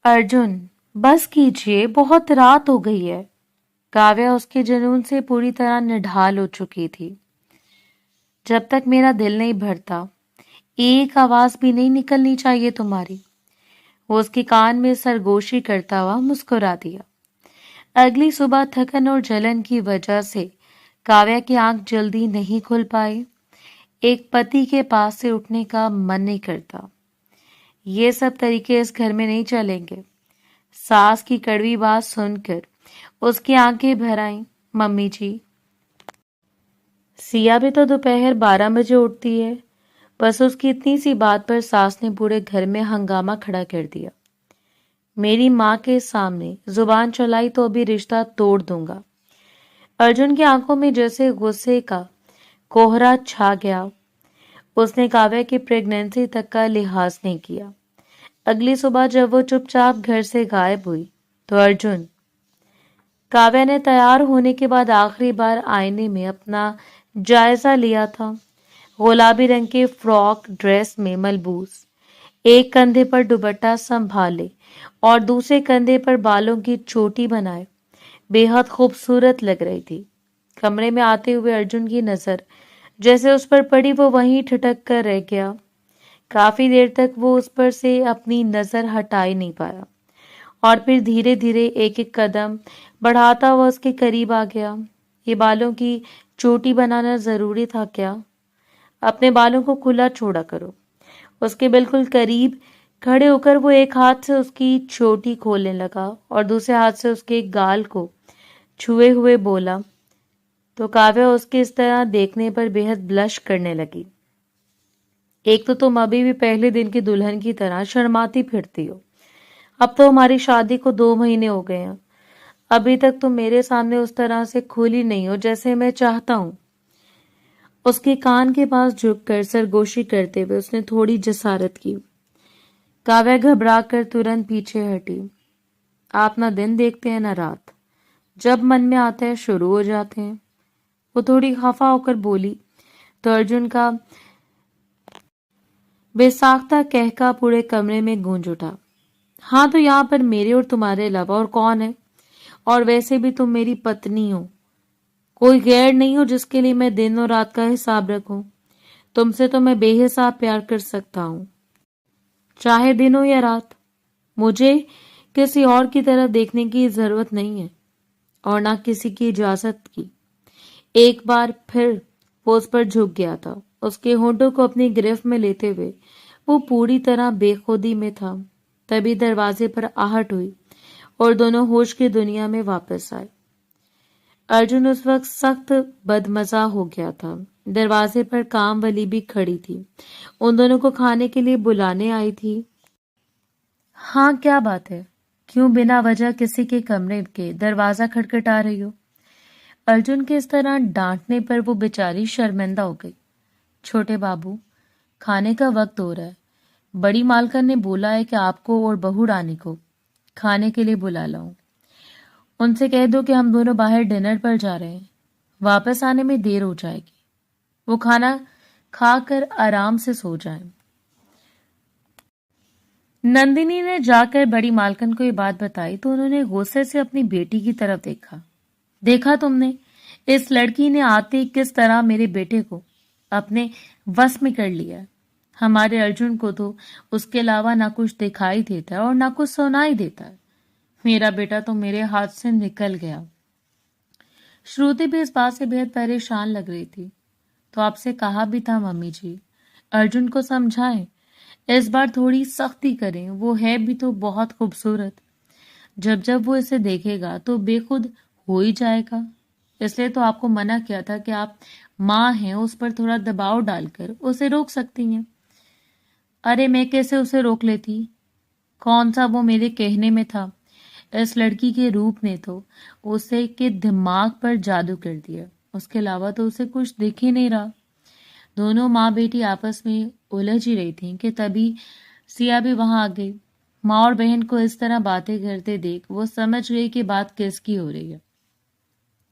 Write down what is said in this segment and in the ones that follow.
अर्जुन, बस कीजिए, बहुत रात हो गई है। काव्या उसके जुनून से पूरी तरह निढाल हो चुकी थी। जब तक मेरा दिल नहीं भरता, एक आवाज भी नहीं निकलनी चाहिए तुम्हारी। वो उसके कान में सरगोशी करता हुआ मुस्कुरा दिया। अगली सुबह थकन और जलन की वजह से काव्या की आंख जल्दी नहीं खुल पाई। एक पति के पास से उठने का मन नहीं करता। ये सब तरीके इस घर में नहीं चलेंगे। सास की कड़वी बात सुनकर उसकी आंखें भर आईं। मम्मी जी, सिया भी तो दोपहर 12 बजे उठती है। बस उसकी इतनी सी बात पर सास ने पूरे घर में हंगामा खड़ा कर दिया। मेरी माँ के सामने जुबान चलाई तो अभी रिश्ता तोड़ दूंगा। अर्जुन की आंखों में जैसे गुस्से का कोहरा छा गया। उसने काव्या की प्रेगनेंसी तक का लिहाज नहीं किया। अगली सुबह जब वो चुपचाप घर से गायब हुई तो अर्जुन, काव्या ने तैयार होने के बाद आखिरी बार आईने में अपना जायजा लिया था। गुलाबी रंग के फ्रॉक ड्रेस में मलबूस, एक कंधे पर दुपट्टा संभाले और दूसरे कंधे पर बालों की चोटी बनाए, बेहद खूबसूरत लग रही थी। कमरे में आते हुए अर्जुन की नजर जैसे उस पर पड़ी, वो वहीं ठिठक कर रह गया। काफी देर तक वो उस पर से अपनी नजर हटा ही नहीं पाया और फिर धीरे धीरे एक एक कदम बढ़ाता हुआ उसके करीब आ गया। ये बालों की चोटी बनाना जरूरी था क्या? अपने बालों को खुला छोड़ा करो। उसके बिल्कुल करीब खड़े होकर वो एक हाथ से उसकी चोटी खोलने लगा और दूसरे हाथ से उसके गाल को छुए हुए बोला। तो काव्या उसके इस तरह देखने पर बेहद ब्लश करने लगी। एक तो तुम अभी भी पहले दिन की दुल्हन की तरह शर्माती फिरती हो। अब तो हमारी शादी को 2 महीने हो गए हैं। अभी तक तुम मेरे सामने उस तरह से खुली नहीं हो जैसे मैं चाहता हूं। उसके कान के पास झुककर सरगोशी करते हुए उसने थोड़ी जसारत की। काव्या घबरा कर तुरंत पीछे हटी। आप ना दिन देखते हैं ना रात, जब मन में आता है शुरू हो जाते हैं। वो थोड़ी खफा होकर बोली तो अर्जुन का बेसाख्ता कहका पूरे कमरे में गूंज उठा। हाँ, तो यहाँ पर मेरे और तुम्हारे अलावा और कौन है? और वैसे भी तुम मेरी पत्नी हो, कोई गैर नहीं हो जिसके लिए मैं दिन और रात का हिसाब रखूं। तुमसे तो मैं बेहिसाब प्यार कर सकता हूँ, चाहे दिन हो या रात। मुझे किसी और की तरफ देखने की जरूरत नहीं है और ना किसी की इजाजत की। एक बार फिर वो उस पर झुक गया था। उसके होंठों को अपनी गिरफ्त में लेते हुए वो पूरी तरह बेखुदी में था। तभी दरवाजे पर आहट हुई और दोनों होश की दुनिया में वापस आए। अर्जुन उस वक्त सख्त बदमजा हो गया था। दरवाजे पर कामवाली भी खड़ी थी, उन दोनों को खाने के लिए बुलाने आई थी। हाँ, क्या बात है? क्यों बिना वजह किसी के कमरे के दरवाजा खटखटा रही हो? अर्जुन के इस तरह डांटने पर वो बेचारी शर्मिंदा हो गई। छोटे बाबू, खाने का वक्त हो रहा है। बड़ी मालकिन ने बोला है कि आपको और बहू रानी को खाने के लिए बुला लाऊं। उनसे कह दो कि हम दोनों बाहर डिनर पर जा रहे हैं, वापस आने में देर हो जाएगी। वो खाना खाकर आराम से सो जाएं। नंदिनी ने जाकर बड़ी मालकिन को ये बात बताई तो उन्होंने गुस्से से अपनी बेटी की तरफ देखा। देखा तुमने, इस लड़की ने आते ही किस तरह मेरे बेटे को अपने वश में कर लिया। हमारे अर्जुन को तो उसके अलावा ना कुछ दिखाई देता है और ना कुछ सुनाई देता है। मेरा बेटा तो मेरे हाथ से निकल गया। श्रुति भी इस बात से बेहद परेशान लग रही थी। तो आपसे कहा भी था मम्मी जी, अर्जुन को समझाएं, इस बार थोड़ी सख्ती करें। वो है भी तो बहुत खूबसूरत। जब जब वो इसे देखेगा तो बेखुद हो ही जाएगा। इसलिए तो आपको मना किया था कि आप माँ हैं, उस पर थोड़ा दबाव डालकर उसे रोक सकती हैं। अरे मैं कैसे उसे रोक लेती? कौन सा वो मेरे कहने में था। इस लड़की के रूप ने तो उसे के दिमाग पर जादू कर दिया। उसके अलावा तो उसे कुछ दिख ही नहीं रहा। दोनों माँ बेटी आपस में उलझ ही रही थी कि तभी सिया भी वहां आ गई। माँ और बहन को इस तरह बातें करते देख वो समझ गई कि बात किसकी हो रही है।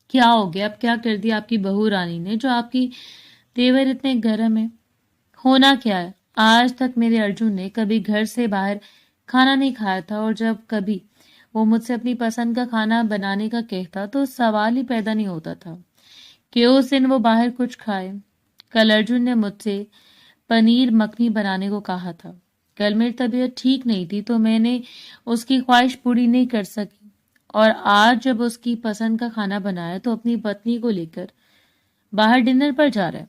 क्या हो गया? अब क्या कर दिया आपकी बहू रानी ने जो आपकी तेवर इतने गर्म है? होना क्या है? आज तक मेरे अर्जुन ने कभी घर से बाहर खाना नहीं खाया था, और जब कभी वो मुझसे अपनी पसंद का खाना बनाने का कहता तो सवाल ही पैदा नहीं होता था कि उस दिन वो बाहर कुछ खाए। कल अर्जुन ने मुझसे पनीर मखनी बनाने को कहा था। कल मेरी तबीयत ठीक नहीं थी तो मैंने उसकी ख्वाहिश पूरी नहीं कर सकी, और आज जब उसकी पसंद का खाना बनाया तो अपनी पत्नी को लेकर बाहर डिनर पर जा रहा है।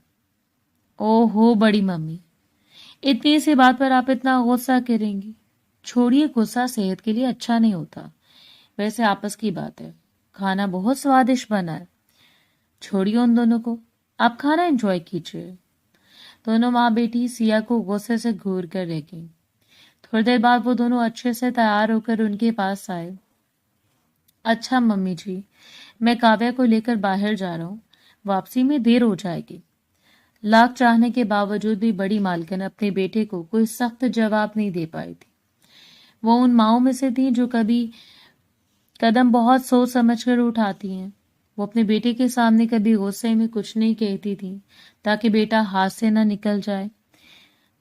ओहो बड़ी मम्मी, इतनी सी बात पर आप इतना गुस्सा करेंगी? छोड़िए, गुस्सा सेहत के लिए अच्छा नहीं होता। वैसे आपस की बात है, खाना बहुत स्वादिष्ट बना है। छोड़िए उन दोनों को, आप खाना एंजॉय कीजिए। दोनों माँ बेटी सिया को गुस्से से घूर कर रह गई। थोड़ी देर बाद वो दोनों अच्छे से तैयार होकर उनके पास आए। अच्छा मम्मी जी, मैं काव्या को लेकर बाहर जा रहा हूँ, वापसी में देर हो जाएगी। लाख चाहने के बावजूद भी बड़ी मालकिन अपने बेटे को कोई सख्त जवाब नहीं दे पाई थी। वो उन माओं में से थी जो कभी कदम बहुत सोच समझकर उठाती हैं। वो अपने बेटे के सामने कभी गुस्से में कुछ नहीं कहती थी ताकि बेटा हाथ से न निकल जाए।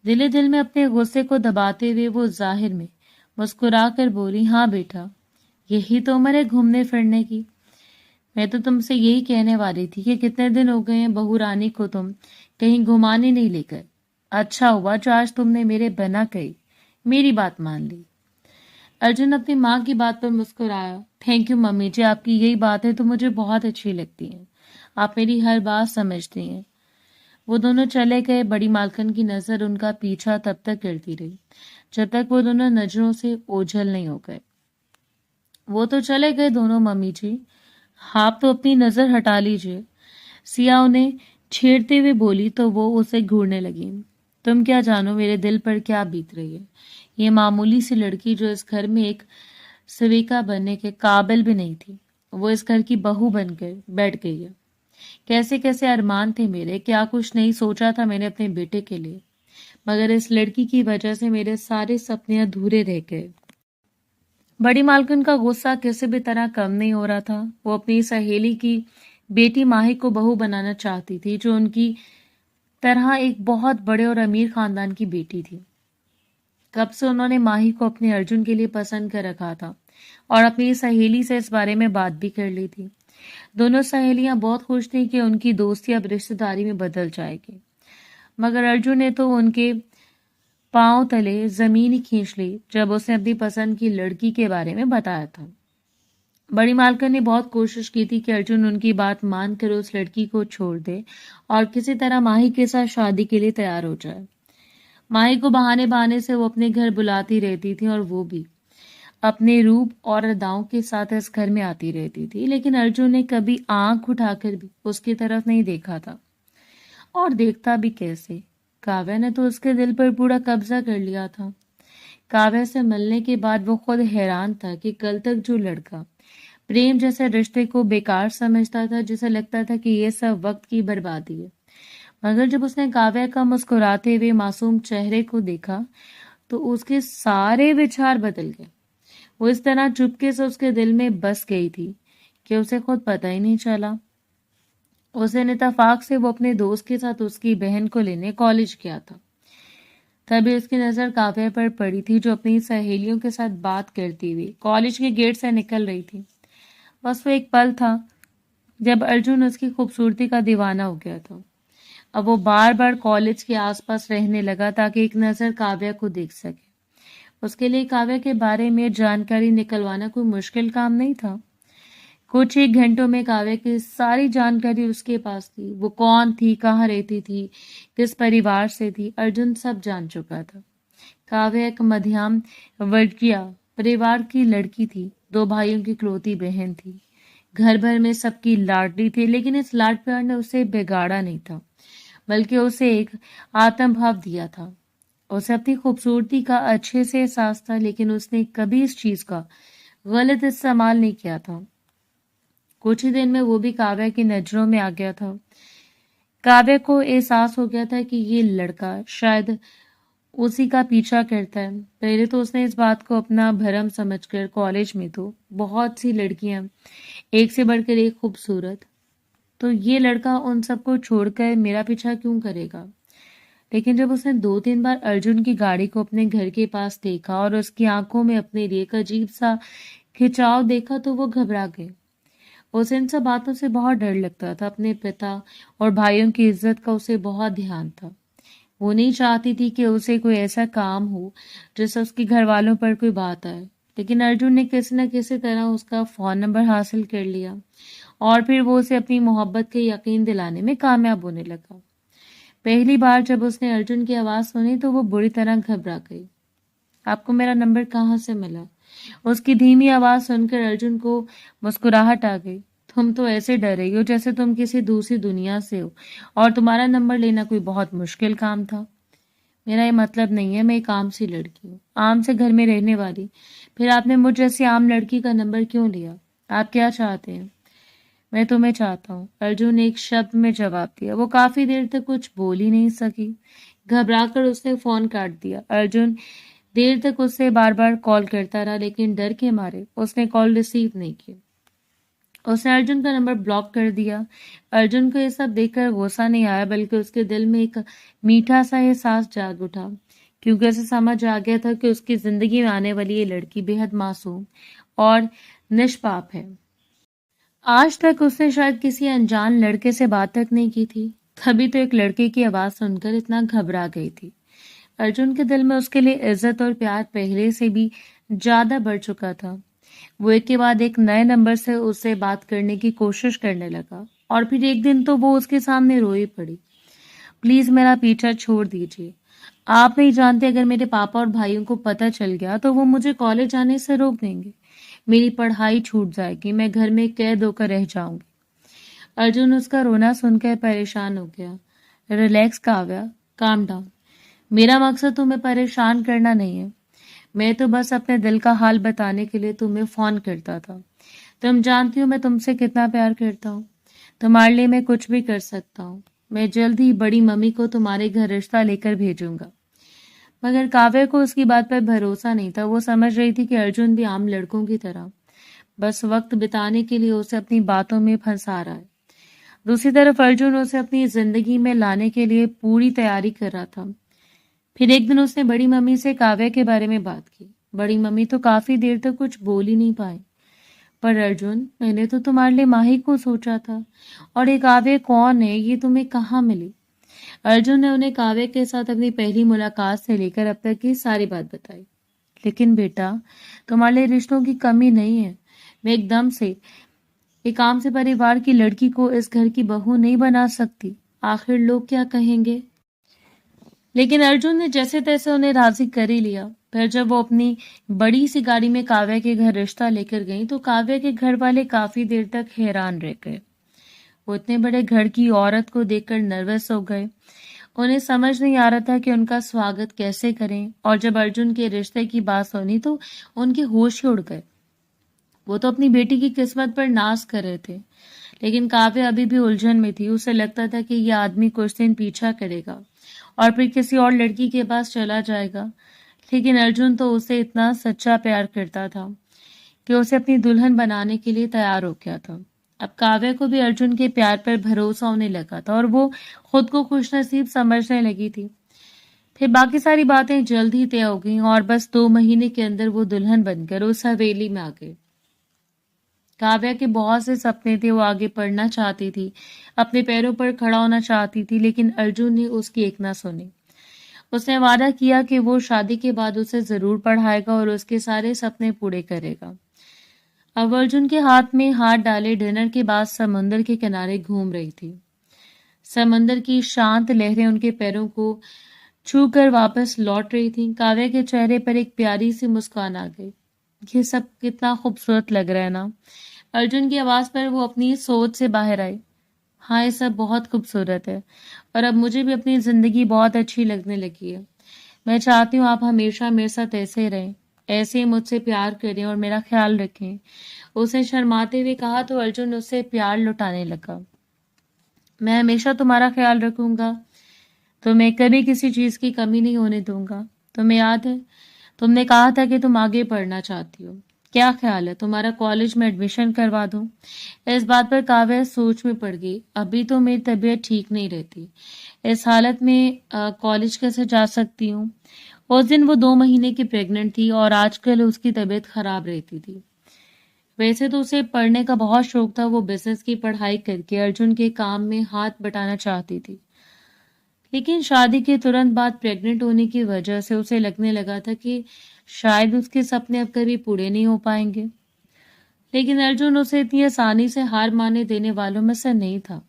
दिले दिल में अपने गुस्से को दबाते हुए वो जाहिर में मुस्कुरा कर बोली, हाँ बेटा, यही तो उम्र है घूमने फिरने की। मैं तो तुमसे यही कहने वाली थी कि कितने दिन हो गए हैं बहू रानी को तुम कहीं घुमाने नहीं लेकर। अच्छा हुआ जो आज तुमने मेरे बिना कही मेरी बात मान ली। अर्जुन अपनी माँ की बात पर मुस्कुराया। थैंक यू मम्मी जी, आपकी यही बातें तो मुझे बहुत अच्छी लगती हैं। आप मेरी हर बात समझती हैं। वो दोनों चले गए। बड़ी मालकिन की नजर उनका पीछा तब तक करती रही जब तक वो दोनों नजरों से ओझल नहीं हो गए। वो तो चले गए दोनों मम्मी जी, आप तो अपनी नजर हटा लीजिए। सिया उन्हें छेड़ते हुए बोली तो वो उसे घूरने लगी। तुम क्या जानो मेरे दिल पर क्या बीत रही है। ये मामूली सी लड़की जो इस घर में एक सेविका बनने के काबिल भी नहीं थी, वो इस घर की बहू बनकर बैठ गई है। कैसे कैसे अरमान थे मेरे, क्या कुछ नहीं सोचा था मैंने अपने बेटे के लिए, मगर इस लड़की की वजह से मेरे सारे सपने अधूरे रह गए। बड़ी मालकिन का गुस्सा किसी भी तरह कम नहीं हो रहा था। वो अपनी सहेली की बेटी माही को बहू बनाना चाहती थी, जो उनकी तरह एक बहुत बड़े और अमीर खानदान की बेटी थी। कब से उन्होंने माही को अपने अर्जुन के लिए पसंद कर रखा था और अपनी सहेली से इस बारे में बात भी कर ली थी। दोनों सहेलियां बहुत खुश थी कि उनकी दोस्ती अब रिश्तेदारी में बदल जाएगी, मगर अर्जुन ने तो उनके पांव तले जमीन ही खींच ली जब उसने अपनी पसंद की लड़की के बारे में बताया था। बड़ी मालकिन ने बहुत कोशिश की थी कि अर्जुन उनकी बात मानकर उस लड़की को छोड़ दे और किसी तरह माही के साथ शादी के लिए तैयार हो जाए। माही को बहाने बहाने से वो अपने घर बुलाती रहती थी और वो भी अपने रूप और अदाओं के साथ इस घर में आती रहती थी, लेकिन अर्जुन ने कभी आंख उठाकर भी उसकी तरफ नहीं देखा था। और देखता भी कैसे, काव्या ने तो उसके दिल पर पूरा कब्जा कर लिया था। काव्या से मिलने के बाद वो खुद हैरान था कि कल तक जो लड़का प्रेम जैसे रिश्ते को बेकार समझता था, जिसे लगता था कि ये सब वक्त की बर्बादी है, मगर जब उसने काव्या का मुस्कुराते हुए मासूम चेहरे को देखा तो उसके सारे विचार बदल गए। वो इस तरह चुपके से उसके दिल में बस गई थी कि उसे खुद पता ही नहीं चला। उसे इत्तेफाक से वो अपने दोस्त के साथ उसकी बहन को लेने कॉलेज गया था। तभी उसकी नजर काव्या पर पड़ी थी, जो अपनी सहेलियों के साथ बात करती हुई कॉलेज के गेट से निकल रही थी। बस वो एक पल था जब अर्जुन उसकी खूबसूरती का दीवाना हो गया था। अब वो बार बार कॉलेज के आसपास रहने लगा ताकि एक नजर काव्या को देख सके। उसके लिए काव्या के बारे में जानकारी निकलवाना कोई मुश्किल काम नहीं था। कुछ ही घंटों में काव्या की सारी जानकारी उसके पास थी। वो कौन थी, कहाँ रहती थी, किस परिवार से थी, अर्जुन सब जान चुका था। काव्या एक मध्यम वर्गीय परिवार की लड़की थी। 2 भाइयों की इकलौती बहन थी। घर भर में सबकी लाडली थी, लेकिन इस लाड प्यार ने उसे बिगाड़ा नहीं था, बल्कि उसे एक आत्मभाव दिया था। उसे अपनी खूबसूरती का अच्छे से एहसास था, लेकिन उसने कभी इस चीज का गलत इस्तेमाल नहीं किया था। कुछ ही दिन में वो भी काव्या की नजरों में आ गया था। काव्या को एहसास हो गया था कि ये लड़का शायद उसी का पीछा करता है। पहले तो उसने इस बात को अपना भरम समझकर कॉलेज में तो बहुत सी लड़कियां एक से बढ़कर एक खूबसूरत, तो ये लड़का उन सबको छोड़कर मेरा पीछा क्यों करेगा। लेकिन जब उसने 2-3 बार अर्जुन की गाड़ी को अपने घर के पास देखा और उसकी आंखों में अपने लिए एक अजीब सा खिंचाव देखा तो वो घबरा गई। उसे इन सब बातों से बहुत डर लगता था। अपने पिता और भाइयों की इज्जत का उसे बहुत ध्यान था। वो नहीं चाहती थी कि उसे कोई ऐसा काम हो जिससे उसके घर वालों पर कोई बात आए। लेकिन अर्जुन ने किसी न किसी तरह उसका फोन नंबर हासिल कर लिया और फिर वो उसे अपनी मोहब्बत के यकीन दिलाने में कामयाब होने लगा। पहली बार जब उसने अर्जुन की आवाज सुनी तो वो बुरी तरह घबरा गई। आपको मेरा नंबर कहाँ से मिला? उसकी धीमी आवाज सुनकर अर्जुन को मुस्कुराहट आ गई। तुम तो ऐसे डर रही हो जैसे तुम किसी दूसरी दुनिया से हो और तुम्हारा नंबर लेना कोई बहुत मुश्किल काम था। मेरा ये मतलब नहीं है, मैं एक आम सी लड़की हूँ, आम से घर में रहने वाली। फिर आपने मुझ जैसी आम लड़की का नंबर क्यों लिया? आप क्या चाहते हैं? मैं तुम्हें चाहता हूँ, अर्जुन ने एक शब्द में जवाब दिया। वो काफी देर तक कुछ बोल ही नहीं सकी। घबराकर उसने फोन काट दिया। अर्जुन देर तक उससे बार बार कॉल करता रहा, लेकिन डर के मारे उसने कॉल रिसीव नहीं की। उसने अर्जुन का नंबर ब्लॉक कर दिया। अर्जुन को ये सब देखकर गुस्सा नहीं आया, बल्कि उसके दिल में एक मीठा सा एहसास जाग उठा, क्योंकि उसे समझ आ गया था कि उसकी जिंदगी में आने वाली ये लड़की बेहद मासूम और निष्पाप है। आज तक उसने शायद किसी अनजान लड़के से बात तक नहीं की थी, तभी तो एक लड़के की आवाज सुनकर इतना घबरा गई थी। अर्जुन के दिल में उसके लिए इज्जत और प्यार पहले से भी ज्यादा बढ़ चुका था। वो एक के बाद एक नए नंबर से उससे बात करने की कोशिश करने लगा और फिर एक दिन तो वो उसके सामने रोई पड़ी। प्लीज मेरा पीछा छोड़ दीजिए। आप नहीं जानते, अगर मेरे पापा और भाइयों को पता चल गया तो वो मुझे कॉलेज आने से रोक देंगे। मेरी पढ़ाई छूट जाएगी, मैं घर में कैद होकर रह जाऊंगी। अर्जुन उसका रोना सुनकर परेशान हो गया। Relax Kavya, calm down. मेरा मकसद तुम्हें परेशान करना नहीं है। मैं तो बस अपने दिल का हाल बताने के लिए तुम्हें फोन करता था। तुम जानती हो मैं तुमसे कितना प्यार करता हूँ। तुम्हारे लिए मैं कुछ भी कर सकता हूँ। मैं जल्द ही बड़ी मम्मी को तुम्हारे घर रिश्ता लेकर भेजूंगा। मगर काव्या को उसकी बात पर भरोसा नहीं था। वो समझ रही थी कि अर्जुन भी आम लड़कों की तरह बस वक्त बिताने के लिए उसे अपनी बातों में फंसा रहा है। दूसरी तरफ अर्जुन उसे अपनी जिंदगी में लाने के लिए पूरी तैयारी कर रहा था। फिर एक दिन उसने बड़ी मम्मी से काव्या के बारे में बात की। बड़ी मम्मी तो काफी देर तक कुछ बोल ही नहीं पाई। पर अर्जुन, मैंने तो तुम्हारे लिए माही को सोचा था, और ये काव्या कौन है, ये तुम्हें कहाँ मिली? अर्जुन ने उन्हें काव्या के साथ अपनी पहली मुलाकात से लेकर अब तक की सारी बात बताई। लेकिन बेटा, तुम्हारे लिए रिश्तों की कमी नहीं है। मैं एकदम से एक आम से परिवार की लड़की को इस घर की बहू नहीं बना सकती। आखिर लोग क्या कहेंगे? लेकिन अर्जुन ने जैसे तैसे उन्हें राजी कर ही लिया। फिर जब वो अपनी बड़ी सी गाड़ी में काव्या के घर रिश्ता लेकर गई तो काव्या के घर वाले काफी देर तक हैरान रह गए। वो इतने बड़े घर की औरत को देखकर नर्वस हो गए। उन्हें समझ नहीं आ रहा था कि उनका स्वागत कैसे करें, और जब अर्जुन के रिश्ते की बात सुनी तो उनके होश ही उड़ गए। वो तो अपनी बेटी की किस्मत पर नाज कर रहे थे, लेकिन काव्या अभी भी उलझन में थी। उसे लगता था कि यह आदमी कुछ दिन पीछा करेगा और फिर किसी और लड़की के पास चला जाएगा। लेकिन अर्जुन तो उसे इतना सच्चा प्यार करता था कि उसे अपनी दुल्हन बनाने के लिए तैयार हो गया था। अब काव्या को भी अर्जुन के प्यार पर भरोसा होने लगा था और वो खुद को खुशनसीब समझने लगी थी। फिर बाकी सारी बातें जल्द ही तय हो गईं और बस 2 महीने के अंदर वो दुल्हन बनकर उस हवेली में आ गई। काव्या के बहुत से सपने थे। वो आगे पढ़ना चाहती थी, अपने पैरों पर खड़ा होना चाहती थी, लेकिन अर्जुन ने उसकी एक ना सुनी। उसने वादा किया कि वो शादी के बाद उसे जरूर पढ़ाएगा और उसके सारे सपने पूरे करेगा। अब अर्जुन के हाथ में हाथ डाले डिनर के बाद समुंदर के किनारे घूम रही थी। समंदर की शांत लहरें उनके पैरों को छू कर वापस लौट रही थी। काव्या के चेहरे पर एक प्यारी सी मुस्कान आ गई। ये सब कितना खूबसूरत लग रहा है ना? अर्जुन की आवाज पर वो अपनी सोच से बाहर आई। हाँ, ये सब बहुत खूबसूरत है और अब मुझे भी अपनी जिंदगी बहुत अच्छी लगने लगी है। मैं चाहती हूँ आप हमेशा मेरे साथ ऐसे रहें, ऐसे ही मुझसे प्यार करें और मेरा ख्याल रखें। उसने शर्माते हुए कहा तो अर्जुन उससे प्यार लुटाने लगा। मैं हमेशा तुम्हारा ख्याल रखूंगा, तुम्हें कभी किसी चीज की कमी नहीं होने दूंगा। तुम्हें याद है तुमने कहा था कि तुम आगे पढ़ना चाहती हो। क्या ख्याल है, तुम्हारा कॉलेज में एडमिशन करवा दूं? इस बात पर काव्या सोच में पड़ गई। अभी तो मेरी तबीयत ठीक नहीं रहती, इस हालत में कॉलेज कैसे जा सकती हूँ? उस दिन वो 2 महीने की प्रेग्नेंट थी और आजकल उसकी तबीयत खराब रहती थी। वैसे तो उसे पढ़ने का बहुत शौक था, वो बिजनेस की पढ़ाई करके अर्जुन के काम में हाथ बटाना चाहती थी। लेकिन शादी के तुरंत बाद प्रेग्नेंट होने की वजह से उसे लगने लगा था कि शायद उसके सपने अब कभी पूरे नहीं हो पाएंगे। लेकिन अर्जुन उसे इतनी आसानी से हार मानने देने वालों में से नहीं था।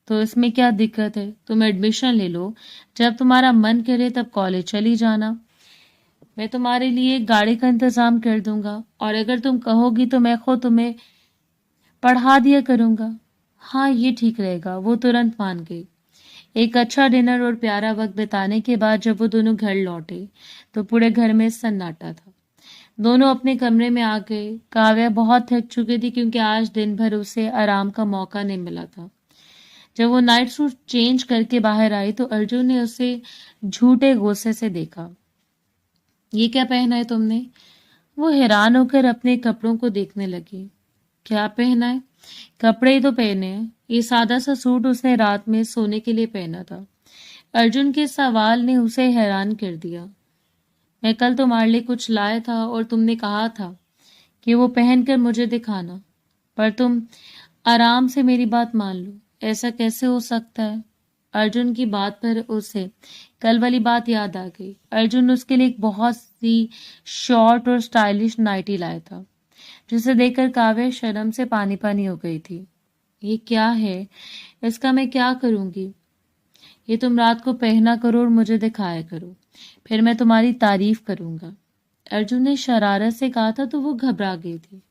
तो इसमें क्या दिक्कत है? तुम एडमिशन ले लो, जब तुम्हारा मन करे तब कॉलेज चली जाना। मैं तुम्हारे लिए गाड़ी का इंतजाम कर दूंगा और अगर तुम कहोगी तो मैं खुद तुम्हें पढ़ा दिया करूंगा। हाँ, ये ठीक रहेगा, वो तुरंत मान गई। एक अच्छा डिनर और प्यारा वक्त बिताने के बाद जब वो दोनों घर लौटे तो पूरे घर में सन्नाटा था। दोनों अपने कमरे में आ गए। काव्या बहुत थक चुकी थी क्योंकि आज दिन भर उसे आराम का मौका नहीं मिला था। जब वो नाइट सूट चेंज करके बाहर आई तो अर्जुन ने उसे झूठे गुस्से से देखा। ये क्या पहना है तुमने? वो हैरान होकर अपने कपड़ों को देखने लगी। क्या पहना है? कपड़े ही तो पहने हैं। ये सादा सा सूट उसने रात में सोने के लिए पहना था। अर्जुन के सवाल ने उसे हैरान कर दिया। मैं कल तुम्हारे लिए कुछ लाया था और तुमने कहा था कि वो पहनकर मुझे दिखाना, पर तुम आराम से मेरी बात मान लो। ऐसा कैसे हो सकता है? अर्जुन की बात पर उसे कल वाली बात याद आ गई। अर्जुन उसके लिए एक बहुत सी शॉर्ट और स्टाइलिश नाइटी लाया था, जिसे देखकर काव्या शर्म से पानी पानी हो गई थी। ये क्या है? इसका मैं क्या करूंगी? ये तुम रात को पहना करो और मुझे दिखाया करो, फिर मैं तुम्हारी तारीफ करूंगा। अर्जुन ने शरारत से कहा था तो वो घबरा गई थी।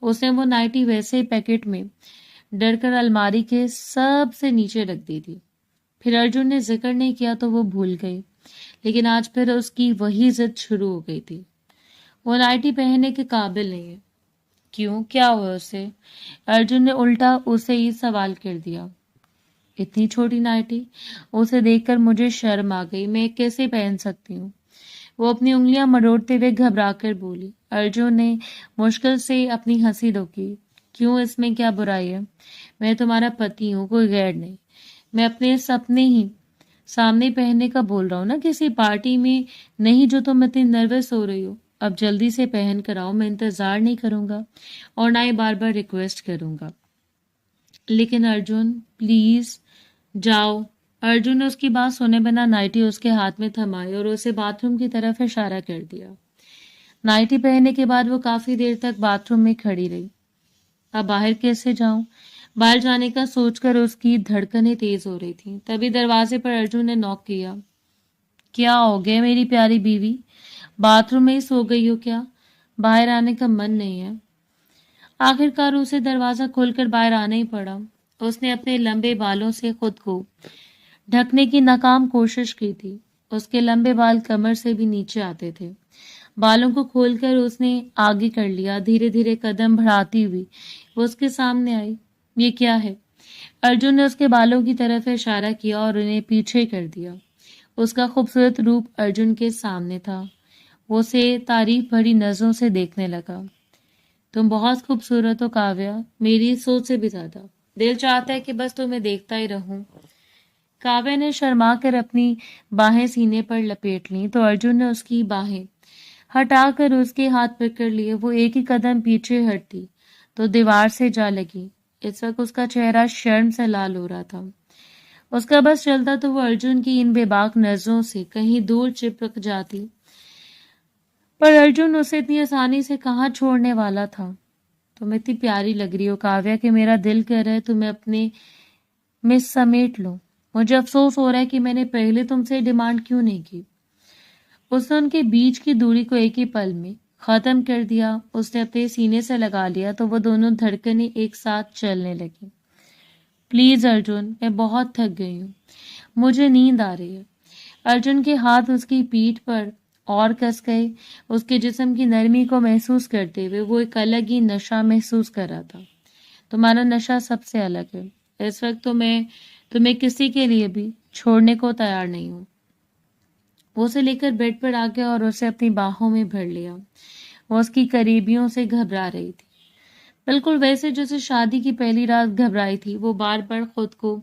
उसने वो नाइटी वैसे ही पैकेट में डरकर अलमारी के सबसे नीचे रख दी थी। फिर अर्जुन ने जिक्र नहीं किया तो वो भूल गई, लेकिन आज फिर उसकी वही जिद शुरू हो गई थी। वो नाइटी पहनने के काबिल नहीं है। क्यों, क्या हुआ उसे? अर्जुन ने उल्टा उसे ही सवाल कर दिया। इतनी छोटी नाइटी? उसे देखकर मुझे शर्म आ गई। मैं कैसे पहन सकती हूँ? वो अपनी उंगलियां मरोड़ते हुए घबरा कर बोली। अर्जुन ने मुश्किल से अपनी हंसी रोकी। क्यों, इसमें क्या बुराई है? मैं तुम्हारा पति हूँ, कोई गैर नहीं। मैं अपने सपने ही सामने पहनने का बोल रहा हूँ ना, किसी पार्टी में नहीं जो तुम इतनी नर्वस हो रही हो। अब जल्दी से पहन कर आओ, मैं इंतजार नहीं करूंगा और ना ही बार बार रिक्वेस्ट करूंगा। लेकिन अर्जुन, प्लीज जाओ। अर्जुन ने उसकी बात सुने बिना नाइटी उसके हाथ में थमाई और उसे बाथरूम की तरफ इशारा कर दिया। नाइटी पहनने के बाद वो काफी देर तक बाथरूम में खड़ी रही। अब बाहर कैसे जाऊं? बाहर जाने का सोचकर उसकी धड़कनें तेज हो रही थी। तभी दरवाजे पर अर्जुन ने नॉक किया। क्या हो गया मेरी प्यारी बीवी? बाथरूम में ही सो गई हो क्या? बाहर आने का मन नहीं है? आखिरकार उसे दरवाजा खोलकर बाहर आना ही पड़ा। उसने अपने लंबे बालों से खुद को ढकने की नाकाम कोशिश की थी। उसके लंबे बाल कमर से भी नीचे आते थे। बालों को खोलकर उसने आगे कर लिया। धीरे धीरे कदम बढ़ाती हुई वो उसके सामने आई। ये क्या है? अर्जुन ने उसके बालों की तरफ इशारा किया और उन्हें पीछे कर दिया। उसका खूबसूरत रूप अर्जुन के सामने था। वो उसे तारीफ भरी नजरों से देखने लगा। तुम बहुत खूबसूरत हो काव्या, मेरी सोच से भी ज्यादा। दिल चाहता है कि बस तुम्हें देखता ही रहूं। काव्या ने शर्मा कर अपनी बाहें सीने पर लपेट लीं तो अर्जुन ने उसकी बाहें हटाकर उसके हाथ पकड़ लिए। वो एक ही कदम पीछे हटती तो दीवार से जा लगी। इस वक्त उसका चेहरा शर्म से लाल हो रहा था। उसका बस चलता तो वो अर्जुन की इन बेबाक नजरों से कहीं दूर चिपक जाती, पर अर्जुन उसे इतनी आसानी से कहाँ छोड़ने वाला था। तुम इतनी प्यारी लग रही हो काव्या कि मेरा दिल कर रहा है तुम्हें अपने में समेट लो। मुझे अफसोस हो रहा है कि मैंने पहले तुमसे डिमांड क्यों नहीं की। उसने उनके बीच की दूरी को एक ही पल में खत्म कर दिया। उसने अपने सीने से लगा लिया तो वो दोनों धड़कनें एक साथ चलने लगी। प्लीज अर्जुन, मैं बहुत थक गई हूँ, मुझे नींद आ रही है। अर्जुन के हाथ उसकी पीठ पर और कस गए। उसके जिस्म की नरमी को महसूस करते हुए वो एक अलग ही नशा महसूस कर रहा था। तुम्हारा नशा सबसे अलग है। इस वक्त तो मैं तुम्हें किसी के लिए भी छोड़ने को तैयार नहीं हूं। वो उसे लेकर बेड पर आ गया और उसे अपनी बाहों में भर लिया। वो उसकी करीबियों से घबरा रही थी, बिल्कुल वैसे जैसे शादी की पहली रात घबराई थी। वो बार बार खुद को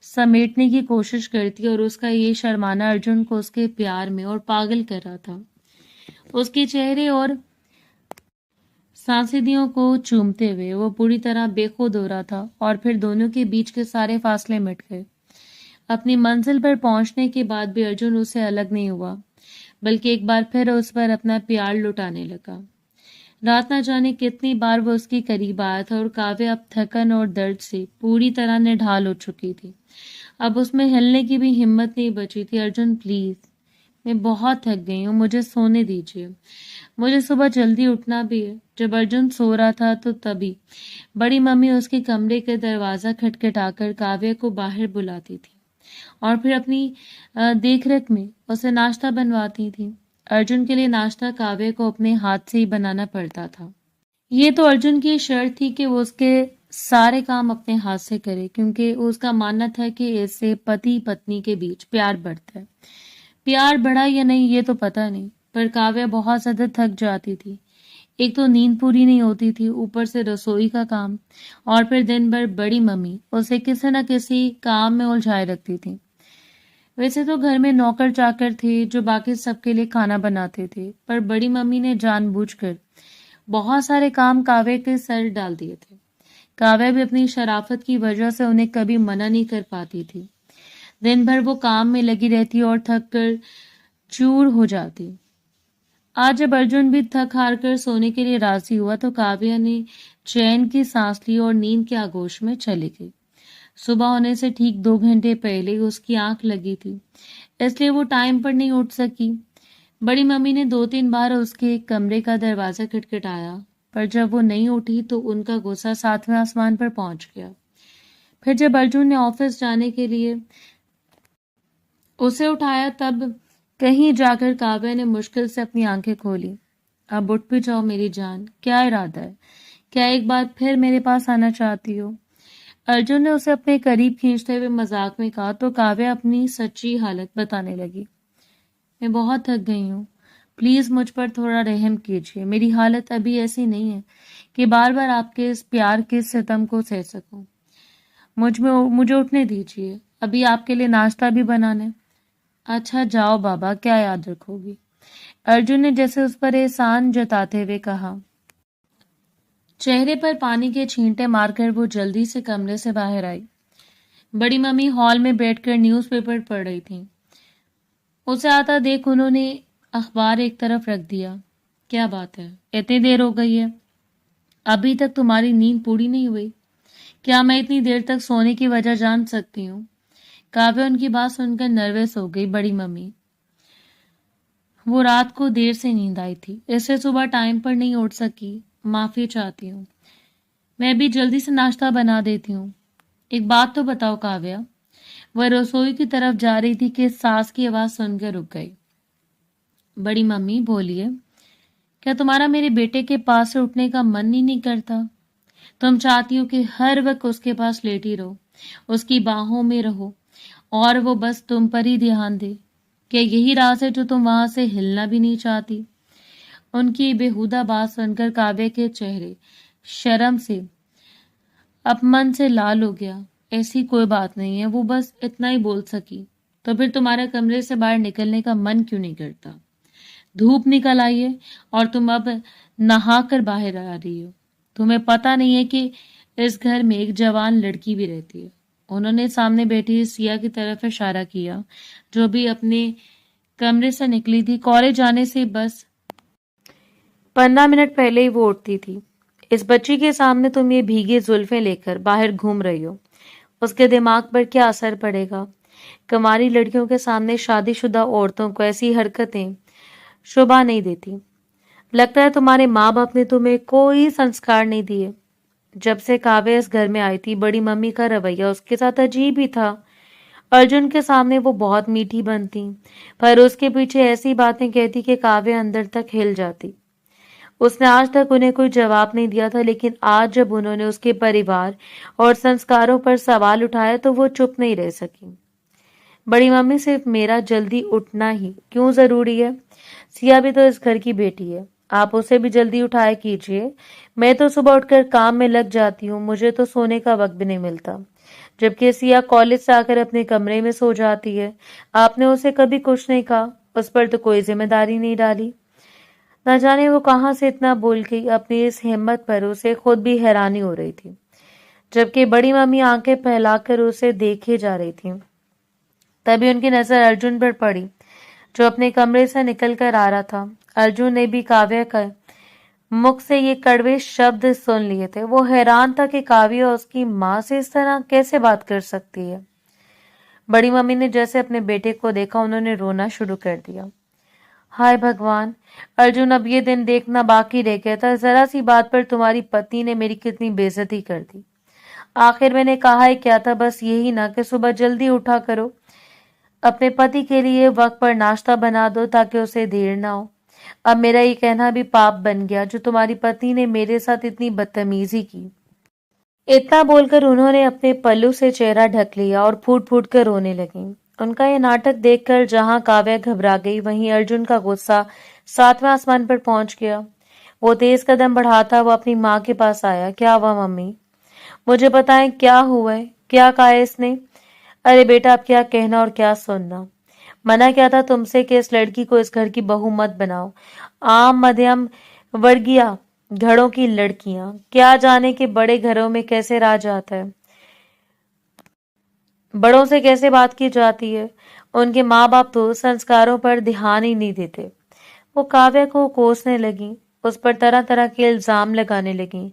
समेटने की कोशिश करती और उसका ये शर्माना अर्जुन को उसके प्यार में और पागल कर रहा था। उसके चेहरे और सांसेदियों को चूमते हुए वो पूरी तरह बेखुद हो रहा था और फिर दोनों के बीच के सारे फासले मिट गए। अपनी मंजिल पर पहुंचने के बाद भी अर्जुन उससे अलग नहीं हुआ, बल्कि एक बार फिर उस पर अपना प्यार लुटाने लगा। रात न जाने कितनी बार वो उसके करीब आया था और काव्य अब थकन और दर्द से पूरी तरह निढाल हो चुकी थी। अब उसमें हिलने की भी हिम्मत नहीं बची थी। अर्जुन प्लीज, मैं बहुत थक गई हूँ, मुझे सोने दीजिए, मुझे सुबह जल्दी उठना भी है। जब अर्जुन सो रहा था तो तभी बड़ी मम्मी उसके कमरे का दरवाजा खटखटाकर काव्य को बाहर बुलाती थी और फिर अपनी देखरेख में उसे नाश्ता बनवाती थी। अर्जुन के लिए नाश्ता काव्य को अपने हाथ से ही बनाना पड़ता था। ये तो अर्जुन की शर्त थी कि वो उसके सारे काम अपने हाथ से करे, क्योंकि उसका मानना था कि इससे पति पत्नी के बीच प्यार बढ़ता है। प्यार बढ़ा या नहीं ये तो पता नहीं, पर काव्य बहुत ज्यादा थक जाती थी। एक तो नींद पूरी नहीं होती थी, ऊपर से रसोई का काम, और फिर दिन भर बड़ी मम्मी उसे किसी न किसी काम में उलझाए रखती थी। वैसे तो घर में नौकर चाकर थे जो बाकी सबके लिए खाना बनाते थे, पर बड़ी मम्मी ने जानबूझकर बहुत सारे काम काव्य के सर डाल दिए थे। काव्य भी अपनी शराफत की वजह से उन्हें कभी मना नहीं कर पाती थी। दिन भर वो काम में लगी रहती और थक कर चूर हो जाती। आज जब अर्जुन भी थक हार कर सोने के लिए राजी हुआ तो काव्य ने चैन की सांस ली और नींद के आगोश में चली गई। सुबह होने से ठीक 2 घंटे पहले उसकी आंख लगी थी, इसलिए वो टाइम पर नहीं उठ सकी। बड़ी मम्मी ने 2-3 बार उसके कमरे का दरवाजा खटखटाया, पर जब वो नहीं उठी तो उनका गुस्सा 7वें आसमान पर पहुंच गया। फिर जब अर्जुन ने ऑफिस जाने के लिए उसे उठाया तब कहीं जाकर काव्य ने मुश्किल से अपनी आंखें खोली। अब उठ भी जाओ मेरी जान, क्या इरादा है? क्या एक बार फिर मेरे पास आना चाहती हो? अर्जुन ने उसे अपने करीब खींचते हुए मजाक में कहा तो काव्य अपनी सच्ची हालत बताने लगी। मैं बहुत थक गई हूँ, प्लीज मुझ पर थोड़ा रहम कीजिए। मेरी हालत अभी ऐसी नहीं है कि बार बार आपके इस प्यार के सितम को सह सकूं। मुझे उठने दीजिए, अभी आपके लिए नाश्ता भी बनाना है। अच्छा जाओ बाबा, क्या याद रखोगी? अर्जुन ने जैसे उस पर एहसान जताते हुए कहा। चेहरे पर पानी के छींटे मारकर वो जल्दी से कमरे से बाहर आई। बड़ी मम्मी हॉल में बैठकर न्यूज़पेपर पढ़ रही थी। उसे आता देख उन्होंने अखबार एक तरफ रख दिया। क्या बात है, इतनी देर हो गई है, अभी तक तुम्हारी नींद पूरी नहीं हुई? क्या मैं इतनी देर तक सोने की वजह जान सकती हूँ? काव्य उनकी बात सुनकर नर्वस हो गई। बड़ी मम्मी, वो रात को देर से नींद आई थी, इससे सुबह टाइम पर नहीं उठ सकी, माफी चाहती हूँ। मैं भी जल्दी से नाश्ता बना देती हूँ। एक बात तो बताओ काव्या। वह रसोई की तरफ जा रही थी कि सास की आवाज सुनकर रुक गई। बड़ी मम्मी बोलिए, क्या तुम्हारा मेरे बेटे के पास से उठने का मन ही नहीं करता? तुम चाहती हो कि हर वक्त उसके पास लेटी रहो, उसकी बाहों में रहो और वो बस तुम पर ही ध्यान दे। क्या यही राज है जो तुम वहां से हिलना भी नहीं चाहती? उनकी बेहुदा बात सुनकर काव्य के चेहरे शर्म से अपमान से लाल हो गया। ऐसी कोई बात नहीं है, वो बस इतना ही बोल सकी। तो फिर तुम्हारा कमरे से बाहर निकलने का मन क्यों नहीं करता? धूप निकल आई है और तुम अब नहा कर बाहर आ रही हो। तुम्हें पता नहीं है कि इस घर में एक जवान लड़की भी रहती है। उन्होंने सामने बैठी सिया की तरफ इशारा किया, जो भी अपने कमरे से निकली थी। कॉलेज जाने से बस 15 मिनट पहले ही वो उठती थी। इस बच्ची के सामने तुम ये भीगी जुल्फें लेकर बाहर घूम रही हो, उसके दिमाग पर क्या असर पड़ेगा? कुंवारी लड़कियों के सामने शादीशुदा औरतों को ऐसी हरकतें शोभा नहीं देती। लगता है तुम्हारे माँ बाप ने तुम्हें कोई संस्कार नहीं दिए। जब से काव्य इस घर में आई थी, बड़ी मम्मी का रवैया उसके साथ अजीब ही था। अर्जुन के सामने वो बहुत मीठी बनती, पर उसके पीछे ऐसी बातें कहती कि काव्य अंदर तक हिल जाती। उसने आज तक उन्हें कोई जवाब नहीं दिया था, लेकिन आज जब उन्होंने उसके परिवार और संस्कारों पर सवाल उठाया तो वो चुप नहीं रह सकी। बड़ी मम्मी, सिर्फ मेरा जल्दी उठना ही क्यों जरूरी है? सिया भी तो इस घर की बेटी है। आप उसे भी जल्दी उठाया कीजिए। मैं तो सुबह उठकर काम में लग जाती हूँ, मुझे तो सोने का वक्त भी नहीं मिलता। जबकि सिया कॉलेज से आकर अपने कमरे में सो जाती है। आपने उसे कभी कुछ नहीं कहा, उस पर तो कोई जिम्मेदारी नहीं डाली। न जाने वो कहाँ से इतना बोल गई। अपनी इस हिम्मत पर उसे खुद भी हैरानी हो रही थी। जबकि बड़ी मम्मी आंखें फैलाकर उसे देखे जा रही थी। तभी उनकी नजर अर्जुन पर पड़ी, जो अपने कमरे से निकल कर आ रहा था। अर्जुन ने भी काव्या का मुख से ये कड़वे शब्द सुन लिए थे। वो हैरान था कि काव्या उसकी माँ से इस तरह कैसे बात कर सकती है। बड़ी मम्मी ने जैसे अपने बेटे को देखा, उन्होंने रोना शुरू कर दिया। हाय भगवान, अर्जुन, अब ये दिन देखना बाकी रह गया था। जरा सी बात पर तुम्हारी पत्नी ने मेरी कितनी बेइज्जती कर दी। आखिर मैंने कहा है क्या था, बस यही ना कि सुबह जल्दी उठा करो, अपने पति के लिए वक्त पर नाश्ता बना दो ताकि उसे देर ना हो। अब मेरा ये कहना भी पाप बन गया, जो तुम्हारी पत्नी ने मेरे साथ इतनी बदतमीजी की। इतना बोलकर उन्होंने अपने पल्लू से चेहरा ढक लिया और फूट फूट कर रोने लगी। उनका यह नाटक देखकर जहां काव्या घबरा गई, वहीं अर्जुन का गुस्सा सातवें आसमान पर पहुंच गया। वो तेज कदम बढ़ाता वो अपनी माँ के पास आया। क्या हुआ मम्मी? मुझे बताएं, क्या हुआ है? क्या कहा है इसने? अरे बेटा, अब क्या कहना और क्या सुनना। मना क्या था तुमसे कि इस लड़की को इस घर की बहू मत बनाओ। आम मध्यम वर्गीय घरों की लड़कियां क्या जाने कि बड़े घरों में कैसे राज आता है, बड़ों से कैसे बात की जाती है। उनके माँ बाप तो संस्कारों पर ध्यान ही नहीं देते। वो काव्या को कोसने लगी, उस पर तरह तरह के इल्जाम लगाने लगी।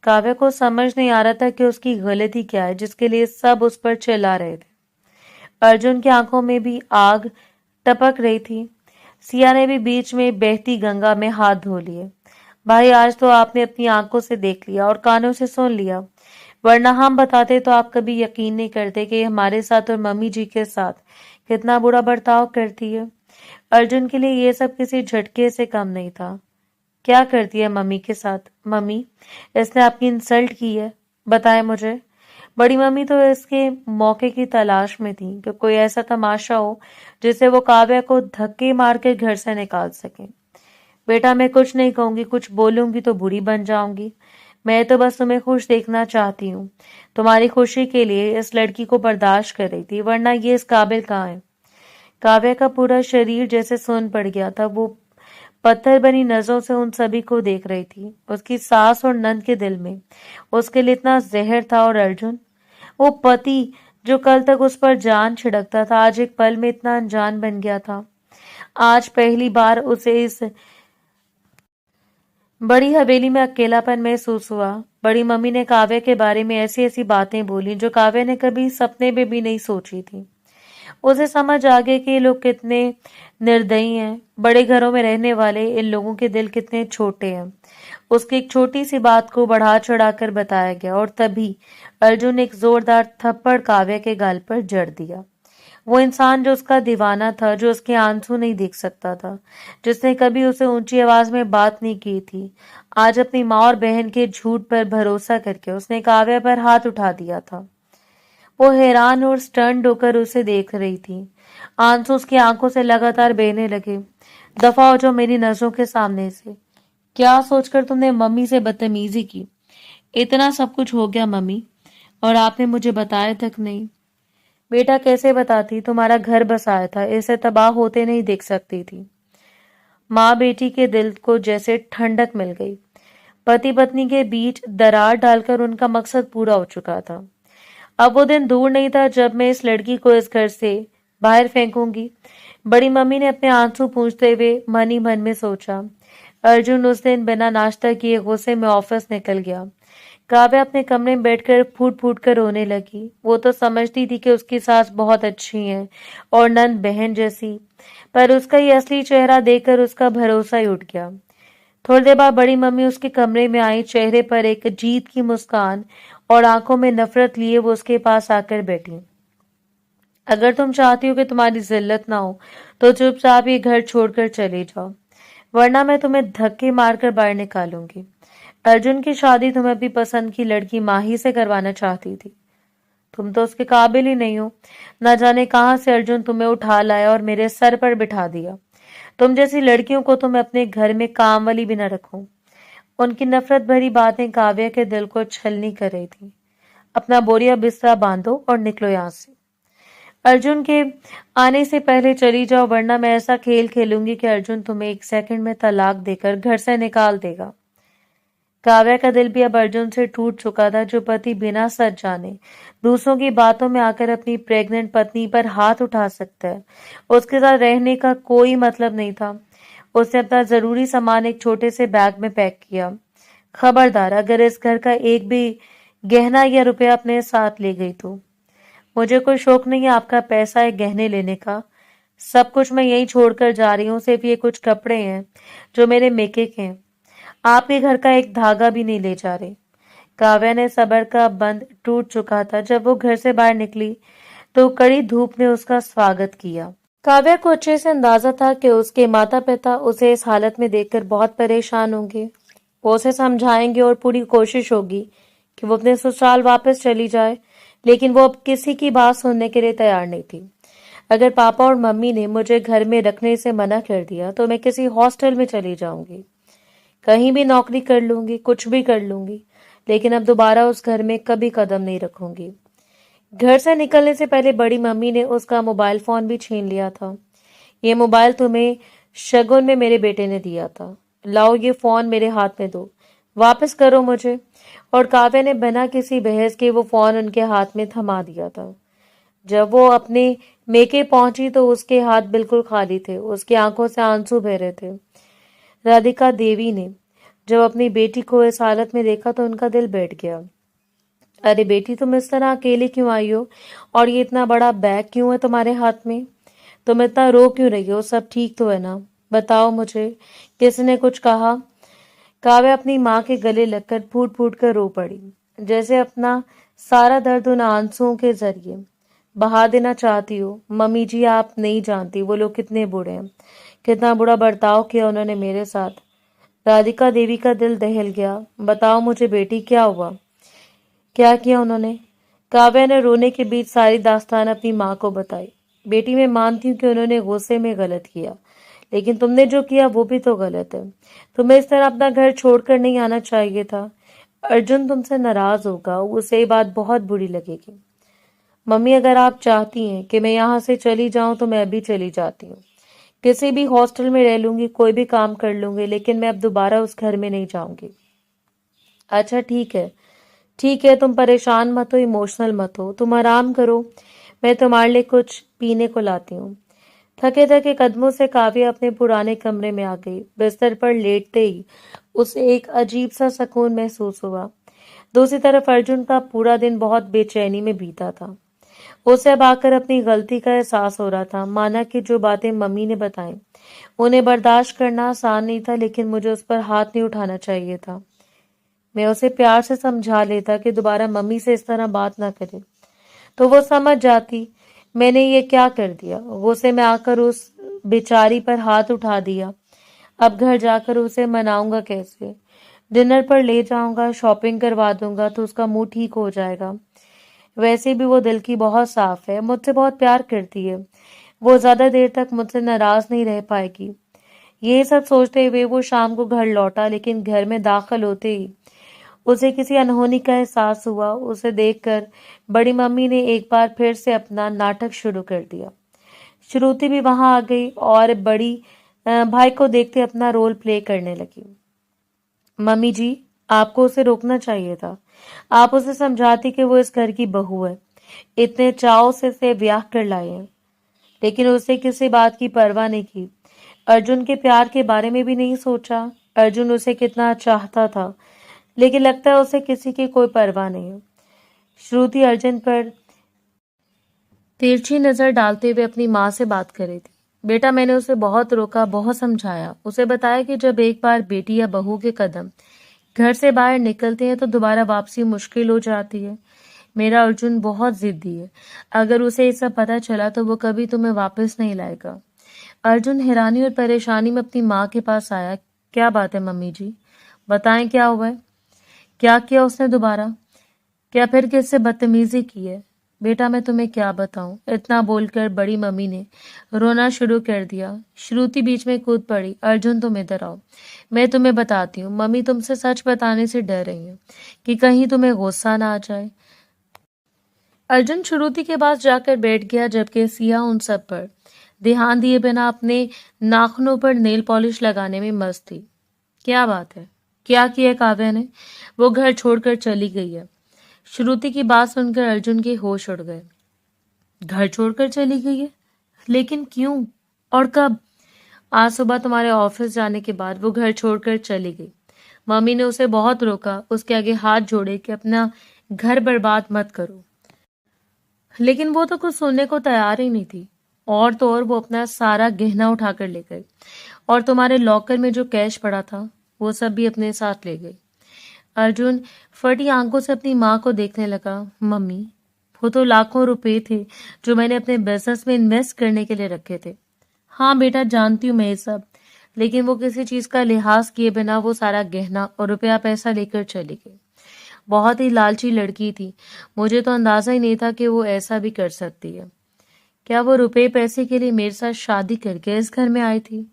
काव्या को समझ नहीं आ रहा था कि उसकी गलती क्या है, जिसके लिए सब उस पर चिल्ला रहे थे। अर्जुन की आंखों में भी आग टपक रही थी। सिया ने भी बीच में बहती गंगा में हाथ धो लिए। भाई, आज तो आपने अपनी आंखों से देख लिया और कानों से सुन लिया, वरना हम बताते तो आप कभी यकीन नहीं करते कि हमारे साथ और मम्मी जी के साथ कितना बुरा बर्ताव करती है। अर्जुन के लिए ये सब किसी झटके से कम नहीं था। क्या करती है मम्मी के साथ? मम्मी, इसने आपकी इंसल्ट की है, बताए मुझे। बड़ी मम्मी तो इसके मौके की तलाश में थी कि कोई ऐसा तमाशा हो जिससे वो काव्या को धक्के मार के घर से निकाल सके। बेटा, मैं कुछ नहीं कहूंगी, कुछ बोलूंगी तो बुरी बन जाऊंगी। मैं तो बस तुम्हें खुश देखना चाहती हूँ। तुम्हारी खुशी के लिए इस लड़की को बर्दाश्त कर रही थी, वरना ये इस काबिल कहाँ है। काव्या का पूरा शरीर जैसे सुन्न पड़ गया था। वो पत्थर बनी नजरों से उन सभी को देख रही थी। उसकी सास और नंद के दिल में उसके लिए इतना जहर था, और अर्जुन, वो पति जो कल तक उस पर जान छिड़कता था, आज एक पल में इतना अनजान बन गया था। आज पहली बार उसे इस बड़ी हवेली में अकेलापन महसूस हुआ। बड़ी मम्मी ने काव्य के बारे में ऐसी ऐसी बातें बोली जो काव्य ने कभी सपने में भी नहीं सोची थी। उसे समझ आ गया कि ये लोग कितने निर्दयी हैं। बड़े घरों में रहने वाले इन लोगों के दिल कितने छोटे हैं। उसकी एक छोटी सी बात को बढ़ा चढ़ाकर बताया गया, और तभी अर्जुन ने एक जोरदार थप्पड़ काव्य के गाल पर जड़ दिया। वो इंसान जो उसका दीवाना था, जो उसके आंसू नहीं देख सकता था, जिसने कभी उसे ऊंची आवाज में बात नहीं की थी, आज अपनी माँ और बहन के झूठ पर भरोसा करके उसने काव्या पर हाथ उठा दिया था। वो हैरान और स्टन्ड होकर उसे देख रही थी। आंसू उसकी आंखों से लगातार बहने लगे। दफा हो जाओ मेरी नजरों के सामने से। क्या सोचकर तुमने मम्मी से बदतमीजी की? इतना सब कुछ हो गया मम्मी, और आपने मुझे बताया तक नहीं। बेटा, कैसे बताती? तुम्हारा घर बसाया था, इसे तबाह होते नहीं देख सकती थी। माँ बेटी के दिल को जैसे ठंडक मिल गई। पति पत्नी के बीच दरार डालकर उनका मकसद पूरा हो चुका था। अब वो दिन दूर नहीं था जब मैं इस लड़की को इस घर से बाहर फेंकूंगी। बड़ी मम्मी ने अपने आंसू पूंछते हुए मन ही मन में सोचा। अर्जुन उस दिन बिना नाश्ता किए गुस्से में ऑफिस निकल गया। काव्या अपने कमरे में बैठकर फूट फूट कर रोने लगी। वो तो समझती थी कि उसकी सास बहुत अच्छी है और नंद बहन जैसी, पर उसका ये असली चेहरा देखकर उसका भरोसा ही उठ गया। थोड़ी देर बाद बड़ी मम्मी उसके कमरे में आई। चेहरे पर एक जीत की मुस्कान और आंखों में नफरत लिए वो उसके पास आकर बैठी। अगर तुम चाहती हो कि तुम्हारी जिल्लत ना हो तो चुपचाप ये घर छोड़कर चले जाओ, वरना मैं तुम्हें धक्के मारकर बाहर निकालूंगी। अर्जुन की शादी तुम्हें अपनी पसंद की लड़की माही से करवाना चाहती थी। तुम तो उसके काबिल ही नहीं हो। न जाने कहां से अर्जुन तुम्हें उठा लाया और मेरे सर पर बिठा दिया। तुम जैसी लड़कियों को तो मैं अपने घर में काम वाली भी न रखूं। उनकी नफरत भरी बातें काव्या के दिल को छलनी कर रही थी। अपना बोरिया बिस्तरा बांधो और निकलो यहां से। अर्जुन के आने से पहले चली जाओ, वरना मैं ऐसा खेल खेलूंगी कि अर्जुन तुम्हें 1 सेकंड में तलाक देकर घर से निकाल देगा। काव्या का दिल भी अब अर्जुन से टूट चुका था, जो पति बिना सच जाने दूसरों की बातों में आकर अपनी प्रेग्नेंट पत्नी पर हाथ उठा सकता है। उसके साथ रहने का कोई मतलब नहीं था। उसने अपना जरूरी सामान एक छोटे से बैग में पैक किया। खबरदार, अगर इस घर का एक भी गहना या रुपया अपने साथ ले गई तो। मुझे कोई शौक नहीं है आपका पैसा या गहने लेने का। सब कुछ मैं यहीं छोड़कर जा रही हूँ, सिर्फ ये कुछ कपड़े हैं जो मेरे मेके के हैं। आपके घर का एक धागा भी नहीं ले जा रहे। काव्या ने सबर का बंध टूट चुका था। जब वो घर से बाहर निकली तो कड़ी धूप ने उसका स्वागत किया। काव्या को अच्छे से अंदाजा था कि उसके माता पिता उसे इस हालत में देखकर बहुत परेशान होंगे। वो उसे समझाएंगे और पूरी कोशिश होगी कि वो अपने ससुराल वापस चली जाए, लेकिन वो अब किसी की बात सुनने के लिए तैयार नहीं थी। अगर पापा और मम्मी ने मुझे घर में रखने से मना कर दिया तो मैं किसी हॉस्टल में चली जाऊंगी, कहीं भी नौकरी कर लूंगी, कुछ भी कर लूंगी, लेकिन अब दोबारा उस घर में कभी कदम नहीं रखूंगी। घर से निकलने से पहले बड़ी मम्मी ने उसका मोबाइल फोन भी छीन लिया था। ये मोबाइल तुम्हें शगुन में मेरे बेटे ने दिया था। लाओ ये फोन मेरे हाथ में दो, वापस करो मुझे। और काव्या ने बिना किसी बहस के वो फोन उनके हाथ में थमा दिया था। जब वो अपने मेके पहुंची तो उसके हाथ बिल्कुल खाली थे। उसकी आंखों से आंसू बह रहे थे। राधिका देवी ने जब अपनी बेटी को इस हालत में देखा तो उनका दिल बैठ गया। अरे बेटी, तुम इस तरह अकेले क्यों आई हो? और ये इतना बड़ा बैग क्यों है तुम्हारे हाथ में? तुम इतना रो क्यों रही हो? सब ठीक तो है ना? बताओ मुझे, किसने कुछ कहा? काव्या अपनी माँ के गले लगकर फूट फूट कर रो पड़ी, जैसे अपना सारा दर्द उन आंसुओं के जरिए बहा देना चाहती हो। मम्मी जी, आप नहीं जानती वो लोग कितने बुरे हैं, कितना बुरा बर्ताव किया उन्होंने मेरे साथ। राधिका देवी का दिल दहल गया। बताओ मुझे बेटी, क्या हुआ? क्या किया उन्होंने? काव्या ने रोने के बीच सारी दास्तान अपनी माँ को बताई। बेटी, मैं मानती हूँ कि उन्होंने गुस्से में गलत किया, लेकिन तुमने जो किया वो भी तो गलत है। तुम्हें इस तरह अपना घर छोड़कर नहीं आना चाहिए था। अर्जुन तुमसे नाराज होगा, उसे ये बात बहुत बुरी लगेगी। मम्मी, अगर आप चाहती हैं कि मैं यहाँ से चली जाऊं तो मैं अभी चली जाती हूँ। किसी भी हॉस्टल में रह लूंगी, कोई भी काम कर लूंगी, लेकिन मैं अब दोबारा उस घर में नहीं जाऊंगी। अच्छा ठीक है, ठीक है, तुम परेशान मत हो, इमोशनल मत हो, तुम आराम करो। मैं तुम्हारे लिए कुछ पीने को लाती हूँ। थके थके कदमों से काव्या अपने पुराने कमरे में आ गई। बिस्तर पर लेटते ही उसे एक अजीब सा सुकून महसूस हुआ। दूसरी तरफ अर्जुन का पूरा दिन बहुत बेचैनी में बीता था। उसे अब आकर अपनी गलती का एहसास हो रहा था। माना कि जो बातें मम्मी ने बताई उन्हें बर्दाश्त करना आसान नहीं था, लेकिन मुझे उस पर हाथ नहीं उठाना चाहिए था। मैं उसे प्यार से समझा लेता कि दोबारा मम्मी से इस तरह बात ना करे, तो वो समझ जाती मैंने ये क्या कर दिया। गुस्से में आकर उस बेचारी पर हाथ उठा दिया। अब घर जाकर उसे मनाऊंगा कैसे? डिनर पर ले जाऊंगा, शॉपिंग करवा दूंगा तो उसका मूड ठीक हो जाएगा। वैसे भी वो दिल की बहुत साफ है, मुझसे बहुत प्यार करती है। वो ज्यादा देर तक मुझसे नाराज नहीं रह पाएगी। ये सब सोचते हुए वो शाम को घर लौटा, लेकिन घर में दाखिल होते ही उसे किसी अनहोनी का एहसास हुआ। उसे देखकर बड़ी मम्मी ने एक बार फिर से अपना नाटक शुरू कर दिया। श्रुति भी वहां आ गई और बड़ी भाई को देखते अपना रोल प्ले करने लगी। मम्मी जी, आपको उसे रोकना चाहिए था। आप उसे समझाती कि वो इस घर की बहू है, इतने चाव से ब्याह कर लाए हैं, लेकिन उसे किसी बात की परवाह नहीं की। अर्जुन के प्यार के बारे में भी नहीं सोचा। अर्जुन उसे कितना चाहता था, लेकिन लगता है उसे किसी की कोई परवाह नहीं है। श्रुति अर्जुन पर तिरछी नजर डालते हुए अपनी माँ से बात कर रही थी। बेटा, मैंने उसे बहुत रोका, बहुत समझाया, उसे बताया कि जब एक बार बेटी या बहू के कदम घर से बाहर निकलते हैं तो दोबारा वापसी मुश्किल हो जाती है। मेरा अर्जुन बहुत जिद्दी है, अगर उसे ये सब पता चला तो वो कभी तुम्हें वापस नहीं लाएगा। अर्जुन हैरानी और परेशानी में अपनी माँ के पास आया। क्या बात है मम्मी जी, बताएं क्या हुआ है? क्या किया उसने दोबारा? क्या फिर किससे बदतमीजी की है? बेटा मैं तुम्हें क्या बताऊं, इतना बोलकर बड़ी मम्मी ने रोना शुरू कर दिया। श्रुति बीच में कूद पड़ी। अर्जुन तुम इधर आओ, मैं तुम्हें बताती हूँ। मम्मी तुमसे सच बताने से डर रही है कि कहीं तुम्हें गुस्सा ना आ जाए। अर्जुन श्रुति के पास जाकर बैठ गया, जबकि सिया उन सब पर ध्यान दिए बिना अपने नाखूनों पर नेल पॉलिश लगाने में मस्त थी। क्या बात है, क्या किया काव्या ने? वो घर छोड़कर चली गई है। श्रुति की बात सुनकर अर्जुन के होश उड़ गए। घर छोड़कर चली गई है? लेकिन क्यों और कब? आज सुबह तुम्हारे ऑफिस जाने के बाद वो घर छोड़कर चली गई। मम्मी ने उसे बहुत रोका, उसके आगे हाथ जोड़े कि अपना घर बर्बाद मत करो, लेकिन वो तो कुछ सुनने को तैयार ही नहीं थी। और तो और वो अपना सारा गहना उठाकर ले गई, और तुम्हारे लॉकर में जो कैश पड़ा था वो सब भी अपने साथ ले गई। अर्जुन फटी आंखों से अपनी माँ को देखने लगा। मम्मी, वो तो लाखों रुपए थे जो मैंने अपने बिजनेस में इन्वेस्ट करने के लिए रखे थे। हाँ बेटा, जानती हूँ मैं ये सब, लेकिन वो किसी चीज का लिहाज किए बिना वो सारा गहना और रुपया पैसा लेकर चली गई। बहुत ही लालची लड़की थी। मुझे तो अंदाजा ही नहीं था कि वो ऐसा भी कर सकती है। क्या वो रुपए पैसे के लिए मेरे साथ शादी करके इस घर में आई थी?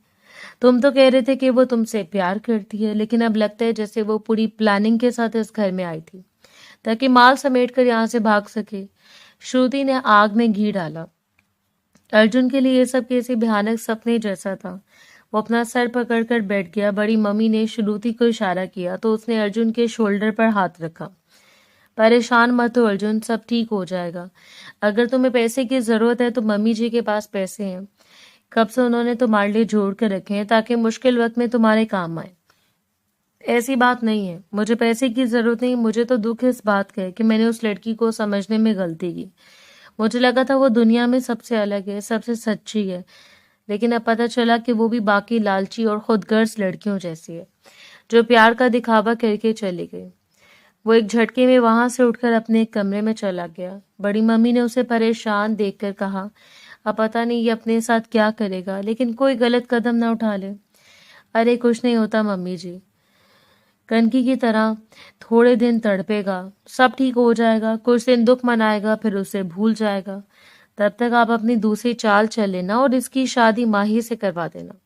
तुम तो कह रहे थे कि वो तुमसे प्यार करती है, लेकिन अब लगता है जैसे वो पूरी प्लानिंग के साथ इस घर में आई थी ताकि माल समेट कर यहाँ से भाग सके। श्रुति ने आग में घी डाला। अर्जुन के लिए ये सब किसी भयानक सपने जैसा था। वो अपना सर पकड़कर बैठ गया। बड़ी मम्मी ने श्रुति को इशारा किया तो उसने अर्जुन के शोल्डर पर हाथ रखा। परेशान मत हो अर्जुन, सब ठीक हो जाएगा। अगर तुम्हें पैसे की जरूरत है तो मम्मी जी के पास पैसे हैं। कब से उन्होंने तुम्हारे लिए जोड़ कर रखे हैं ताकि मुश्किल वक्त में तुम्हारे काम आए। ऐसी बात नहीं है, मुझे पैसे की जरूरत नहीं। मुझे तो दुख इस बात का है कि मैंने उस लड़की को समझने में गलती की। मुझे लगा था वो दुनिया में सबसे अलग है, सबसे सच्ची है, लेकिन अब पता चला कि वो भी बाकी लालची और खुदगर्ज लड़कियों जैसी है जो प्यार का दिखावा करके चली गई। वो एक झटके में वहां से उठकर अपने एक कमरे में चला गया। बड़ी मम्मी ने उसे परेशान देखकर कहा, अब पता नहीं ये अपने साथ क्या करेगा, लेकिन कोई गलत कदम ना उठा ले। अरे कुछ नहीं होता मम्मी जी, कनकी की तरह थोड़े दिन तड़पेगा, सब ठीक हो जाएगा। कुछ दिन दुख मनाएगा, फिर उसे भूल जाएगा। तब तक आप अपनी दूसरी चाल चल लेना और इसकी शादी माही से करवा देना।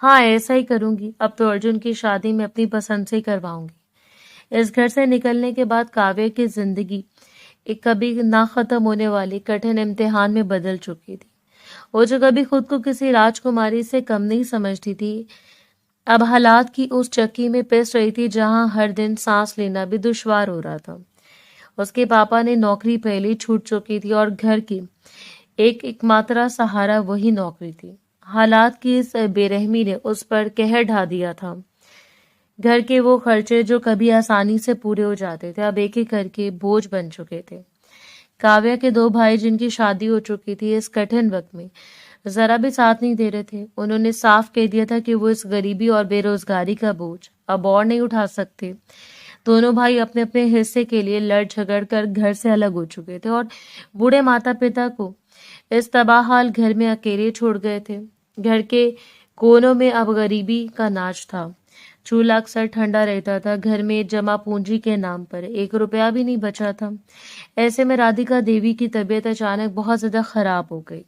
हाँ ऐसा ही करूंगी। अब तो अर्जुन की शादी मैं अपनी पसंद से ही करवाऊंगी। इस घर से निकलने के बाद काव्य की जिंदगी एक कभी ना खत्म होने वाली कठिन इम्तिहान में बदल चुकी थी। वो जो कभी खुद को किसी राजकुमारी से कम नहीं समझती थी, अब हालात की उस चक्की में पिस रही थी जहां हर दिन सांस लेना भी दुश्वार हो रहा था। उसके पापा ने नौकरी पहले ही छूट चुकी थी और घर की एक एकमात्र सहारा वही नौकरी थी। हालात की इस बेरहमी ने उस पर कहर ढा दिया था। घर के वो खर्चे जो कभी आसानी से पूरे हो जाते थे अब एक एक करके बोझ बन चुके थे। काव्या के दो भाई जिनकी शादी हो चुकी थी इस कठिन वक्त में जरा भी साथ नहीं दे रहे थे। उन्होंने साफ कह दिया था कि वो इस गरीबी और बेरोजगारी का बोझ अब और नहीं उठा सकते। दोनों भाई अपने अपने हिस्से के लिए लड़ झगड़ कर घर से अलग हो चुके थे और बूढ़े माता पिता को इस तबाहाल घर में अकेले छोड़ गए थे। घर के कोनों में अब गरीबी का नाच था। चूल्हा अक्सर ठंडा रहता था। घर में जमा पूंजी के नाम पर 1 रुपया भी नहीं बचा था। ऐसे में राधिका देवी की तबीयत अचानक बहुत ज्यादा खराब हो गई।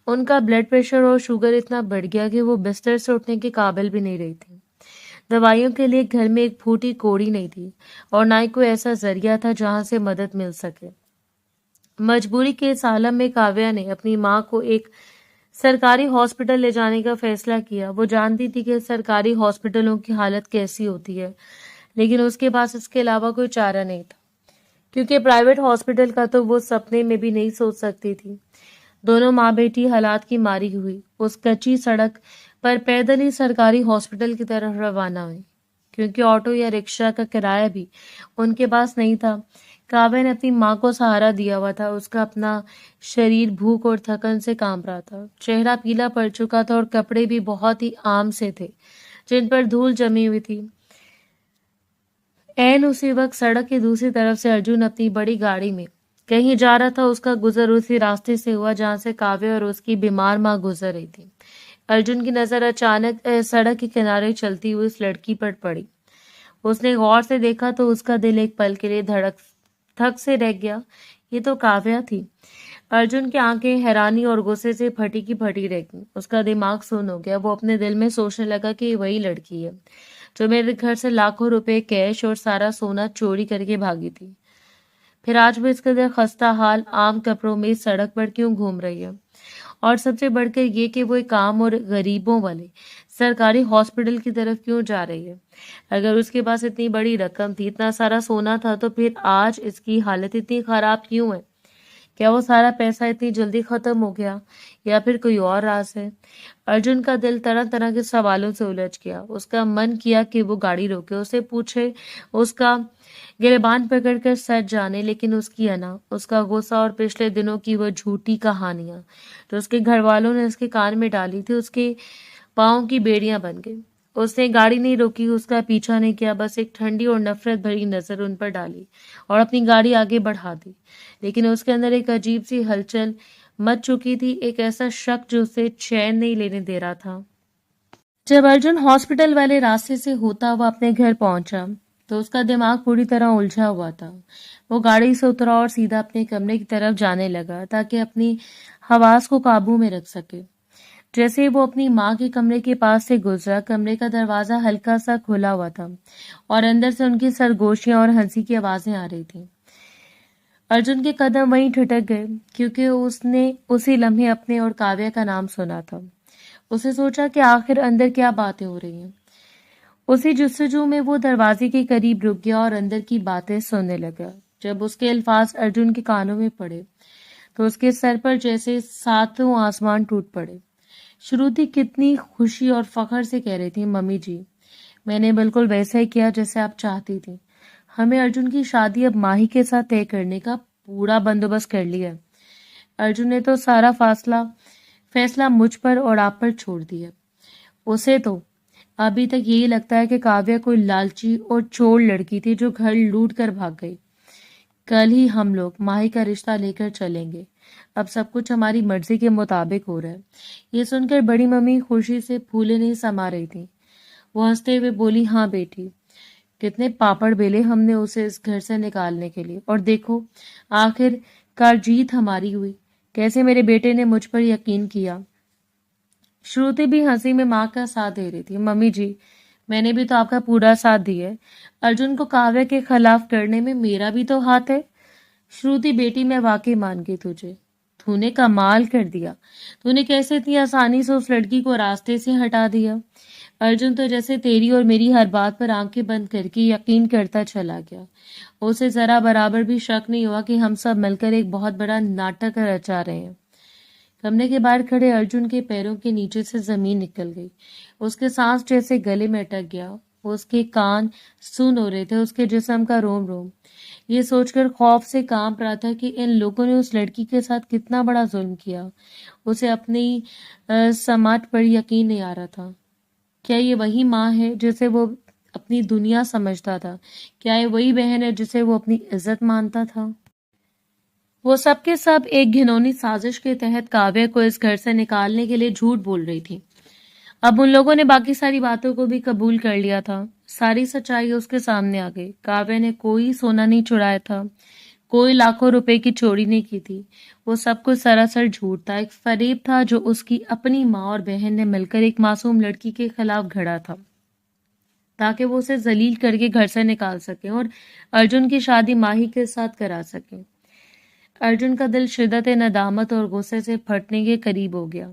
उनका ब्लड प्रेशर और शुगर इतना बढ़ गया कि वो बिस्तर से उठने के काबिल भी नहीं रही थी। दवाइयों के लिए घर में एक फूटी कोड़ी नहीं थी और ना ही कोई ऐसा जरिया था जहां से मदद मिल सके। मजबूरी के इस आलम में काव्या ने अपनी माँ को एक सरकारी हॉस्पिटल ले जाने का फैसला किया। वो जानती थी कि सरकारी हॉस्पिटलों की हालत कैसी होती है, लेकिन उसके पास इसके अलावा कोई चारा नहीं था, क्योंकि प्राइवेट हॉस्पिटल का तो वो सपने में भी नहीं सोच सकती थी। दोनों माँ बेटी हालात की मारी हुई उस कच्ची सड़क पर पैदल ही सरकारी हॉस्पिटल की तरफ रवाना हुई, क्योंकि ऑटो या रिक्शा का किराया भी उनके पास नहीं था। काव्या ने अपनी माँ को सहारा दिया हुआ था। उसका अपना शरीर भूख और थकन से कांप रहा था। चेहरा पीला पड़ चुका था और कपड़े भी बहुत ही आम से थे जिन पर धूल जमी हुई थी। ऐन उसी वक्त सड़क की दूसरी तरफ से अर्जुन अपनी बड़ी गाड़ी में कहीं जा रहा था। उसका गुजर उसी रास्ते से हुआ जहां से काव्या और उसकी बीमार माँ गुजर रही थी। अर्जुन की नजर अचानक सड़क के किनारे चलती हुई उस लड़की पर पड़ी। उसने गौर से देखा तो उसका दिल एक पल के लिए धड़क थक से रह गया। ये तो काव्या थी। अर्जुन की आंखें हैरानी और गुस्से से फटी की फटी रह गईं। उसका दिमाग सुन्न हो गया। वो अपने दिल में सोचने लगा कि ये वही लड़की है जो मेरे घर से लाखों रुपए कैश और सारा सोना चोरी करके भागी थी। फिर आज भी इसके दिल खस्ता हाल आम कपड़ों में इस सड़क पर क्यों घूम रही है? और सबसे बढ़कर ये कि वो एक काम और गरीबों वाले सरकारी हॉस्पिटल की तरफ क्यों जा रही है? अगर उसके पास इतनी बड़ी रकम थी, इतना सारा सोना था, तो फिर आज इसकी हालत इतनी खराब क्यों है? क्या वो सारा पैसा इतनी जल्दी खत्म हो गया या फिर कोई और राज है? अर्जुन का दिल तरह तरह के सवालों से उलझ गया। उसका मन किया कि वो गाड़ी रोके, उसे पूछे, उसका गिरबान पकड़कर सच जाने, लेकिन उसकी अना, उसका गुस्सा और पिछले दिनों की वो झूठी कहानियां जो उसके घर वालों ने उसके कान में डाली थी, उसके पाँव की बेड़ियां बन गई। उसने गाड़ी नहीं रोकी, उसका पीछा नहीं किया, बस एक ठंडी और नफरत भरी नजर उन पर डाली और अपनी गाड़ी आगे बढ़ा दी। लेकिन उसके अंदर एक अजीब सी हलचल मच चुकी थी, एक ऐसा शक जो उसे चैन नहीं लेने दे रहा था। जब अर्जुन हॉस्पिटल वाले रास्ते से होता हुआ अपने घर पहुंचा तो उसका दिमाग पूरी तरह उलझा हुआ था। वो गाड़ी से उतरा और सीधा अपने कमरे की तरफ जाने लगा ताकि अपनी हवास को काबू में रख सके। जैसे वो अपनी माँ के कमरे के पास से गुजरा, कमरे का दरवाजा हल्का सा खुला हुआ था और अंदर से उनकी सरगोशियां और हंसी की आवाजें आ रही थी। अर्जुन के कदम वहीं ठिठक गए क्योंकि उसने उसी लम्हे अपने और काव्या का नाम सुना था। उसे सोचा कि आखिर अंदर क्या बातें हो रही हैं। उसी जुस्सजू में वो दरवाजे के करीब रुक गया और अंदर की बातें सुनने लगा। जब उसके अल्फाज अर्जुन के कानों में पड़े तो उसके सर पर जैसे सातों आसमान टूट पड़े। श्रुति कितनी खुशी और फख्र से कह रही थी, मम्मी जी, मैंने बिल्कुल वैसा ही किया जैसे आप चाहती थी। हमें अर्जुन की शादी अब माही के साथ तय करने का पूरा बंदोबस्त कर लिया। अर्जुन ने तो सारा फैसला मुझ पर और आप पर छोड़ दिया। उसे तो अभी तक यही लगता है कि काव्या कोई लालची और चोर लड़की थी जो घर लूट कर भाग गई। कल ही हम लोग माही का रिश्ता लेकर चलेंगे। अब सब कुछ हमारी मर्जी के मुताबिक हो रहा है। ये सुनकर बड़ी मम्मी खुशी से फूले नहीं समा रही थी। वो हंसते हुए बोली, हाँ बेटी, कितने पापड़ बेले हमने उसे इस घर से निकालने के लिए, और देखो आखिरकार जीत हमारी हुई। कैसे मेरे बेटे ने मुझ पर यकीन किया। श्रुति भी हंसी में माँ का साथ दे रही थी। मम्मी जी, मैंने भी तो आपका पूरा साथ दिया है। अर्जुन को काव्य के खिलाफ करने में मेरा भी तो हाथ है। श्रुति बेटी, मैं वाकई मान गई तुझे। तूने कमाल कर दिया। तूने कैसे इतनी आसानी से उस लड़की को रास्ते से हटा दिया। अर्जुन तो जैसे तेरी और मेरी हर बात पर आंखें बंद करके यकीन करता चला गया। उसे जरा बराबर भी शक नहीं हुआ कि हम सब मिलकर एक बहुत बड़ा नाटक रचा रहे हैं। कमरे के बाहर खड़े अर्जुन के पैरों के नीचे से जमीन निकल गई। उसके सांस जैसे गले में अटक गया। उसके कान सुन हो रहे थे, उसके जिस्म का रोम रोम ये सोचकर खौफ से कांप रहा था कि इन लोगों ने उस लड़की के साथ कितना बड़ा जुल्म किया। उसे अपनी समाट पर यकीन नहीं आ रहा था। क्या ये वही माँ है जिसे वो अपनी दुनिया समझता था? क्या ये वही बहन है जिसे वो अपनी इज्जत मानता था? वो सबके सब एक घिनौनी साजिश के तहत काव्य को इस घर से निकालने के लिए झूठ बोल रही थी। अब उन लोगों ने बाकी सारी बातों को भी कबूल कर लिया था। सारी सच्चाई उसके सामने आ गई। काव्य ने कोई सोना नहीं चुराया था, कोई लाखों रुपए की चोरी नहीं की थी। वो सब कुछ सरासर झूठ था, एक फरेब था जो उसकी अपनी माँ और बहन ने मिलकर एक मासूम लड़की के खिलाफ घड़ा था ताकि वो उसे जलील करके घर से निकाल सके और अर्जुन की शादी माही के साथ करा सके। अर्जुन का दिल शिद्दत नदामत और गुस्से से फटने के करीब हो गया।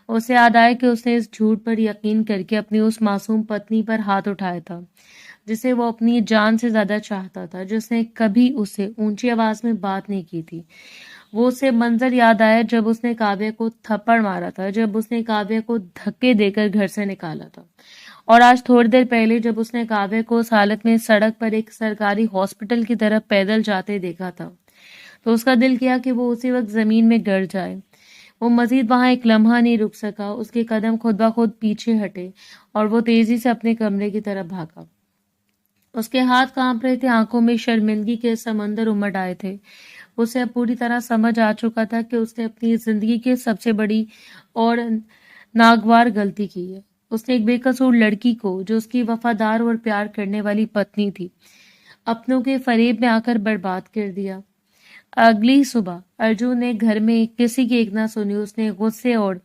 उसे याद आया कि उसने इस झूठ पर यकीन करके अपनी उस मासूम पत्नी पर हाथ उठाया था जिसे वो अपनी जान से ज्यादा चाहता था, जिसने कभी उसे ऊंची आवाज में बात नहीं की थी। वो उसे मंजर याद आया जब उसने काव्य को थप्पड़ मारा था, जब उसने काव्य को धक्के देकर घर से निकाला था, और आज थोड़ी देर पहले जब उसने काव्य को उस हालत में सड़क पर एक सरकारी हॉस्पिटल की तरफ पैदल जाते देखा था। तो उसका दिल किया कि वो उसी वक्त जमीन में गिर जाए। वो मजीद वहां एक लम्हा नहीं रुक सका। उसके कदम खुद ब खुद पीछे हटे और वो तेजी से अपने कमरे की तरफ भागा। उसके हाथ कांप रहे थे, आंखों में शर्मिंदगी के समंदर उमड़ आए थे। उसे अब पूरी तरह समझ आ चुका था कि उसने अपनी जिंदगी की सबसे बड़ी और नागवार गलती की है। उसने एक बेकसूर लड़की को, जो उसकी वफादार और प्यार करने वाली पत्नी थी, अपनों के फरेब में आकर बर्बाद कर दिया। अगली सुबह अर्जुन ने घर में किसी की एक ना सुनी। उसने गुस्से और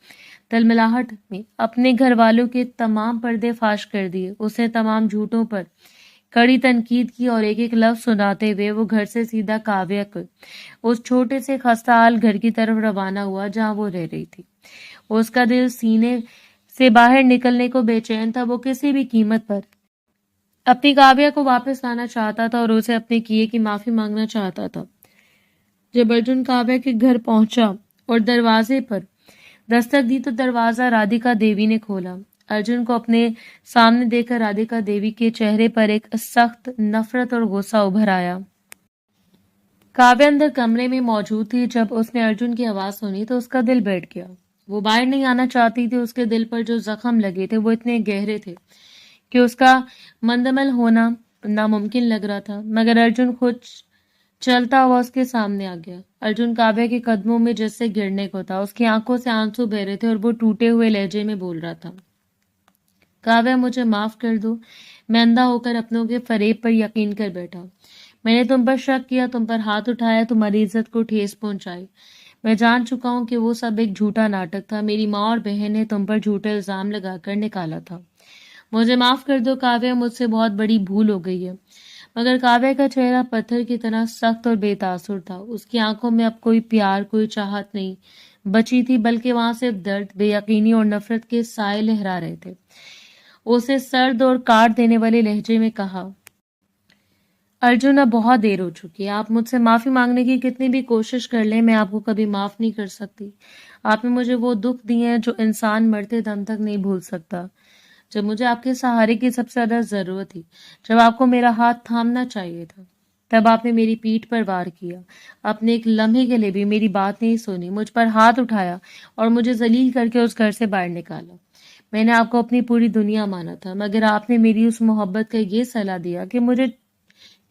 तलमिलाहट में अपने घर वालों के तमाम पर्दे फाश कर दिए। उसने तमाम झूठों पर कड़ी तनकीद की और एक एक लफ्ज सुनाते हुए वो घर से सीधा काव्या को उस छोटे से खस्ताहाल घर की तरफ रवाना हुआ जहां वो रह रही थी। उसका दिल सीने से बाहर निकलने को बेचैन था। वो किसी भी कीमत पर अपनी काव्या को वापस लाना चाहता था और उसे अपने किए की माफी मांगना चाहता था। जब अर्जुन काव्या के घर पहुंचा और दरवाजे पर दस्तक दी तो दरवाजा राधिका देवी ने खोला। अर्जुन को अपने सामने देखकर राधिका देवी के चेहरे पर एक सख्त नफरत और गुस्सा उभर आया। काव्या अंदर कमरे में मौजूद थी। जब उसने अर्जुन की आवाज सुनी तो उसका दिल बैठ गया। वो बाहर नहीं आना चाहती थी। उसके दिल पर जो जख्म लगे थे वो इतने गहरे थे कि उसका मंदमल होना नामुमकिन लग रहा था। मगर अर्जुन खुद चलता हुआ उसके सामने आ गया। अर्जुन काव्या के कदमों में जैसे गिरने को था। उसकी आंखों से आंसू बह रहे थे और वो टूटे हुए लहजे में बोल रहा था, काव्या मुझे माफ कर दो। मैं अंधा होकर अपनों के फरेब पर यकीन कर बैठा। मैंने तुम पर शक किया, तुम पर हाथ उठाया, तुम्हारी इज्जत को ठेस पहुंचाई। मैं जान चुका हूं कि वो सब एक झूठा नाटक था। मेरी माँ और बहन ने तुम पर झूठे इल्जाम लगाकर निकाला था। मुझे माफ कर दो काव्या, मुझसे बहुत बड़ी भूल हो गई है। मगर काव्या का चेहरा पत्थर की तरह सख्त और बेतासुर था। उसकी आंखों में अब कोई प्यार, कोई चाहत नहीं बची थी, बल्कि वहां सिर्फ दर्द, बेयकीनी और नफरत के साए लहरा रहे थे। उसे सर्द और काट देने वाले लहजे में कहा, अर्जुन अब बहुत देर हो चुकी है। आप मुझसे माफी मांगने की कितनी भी कोशिश कर लें, मैं आपको कभी माफ नहीं कर सकती। आपने मुझे वो दुख दिए हैं जो इंसान मरते दम तक नहीं भूल सकता। जब मुझे आपके सहारे की सबसे ज्यादा जरूरत थी, जब आपको मेरा हाथ थामना चाहिए था, तब आपने मेरी पीठ पर वार किया। आपने एक लम्हे के लिए भी मेरी बात नहीं सुनी, मुझ पर हाथ उठाया और मुझे जलील करके उस घर से बाहर निकाला। मैंने आपको अपनी पूरी दुनिया माना था, मगर आपने मेरी उस मोहब्बत का ये सलाह दिया कि मुझे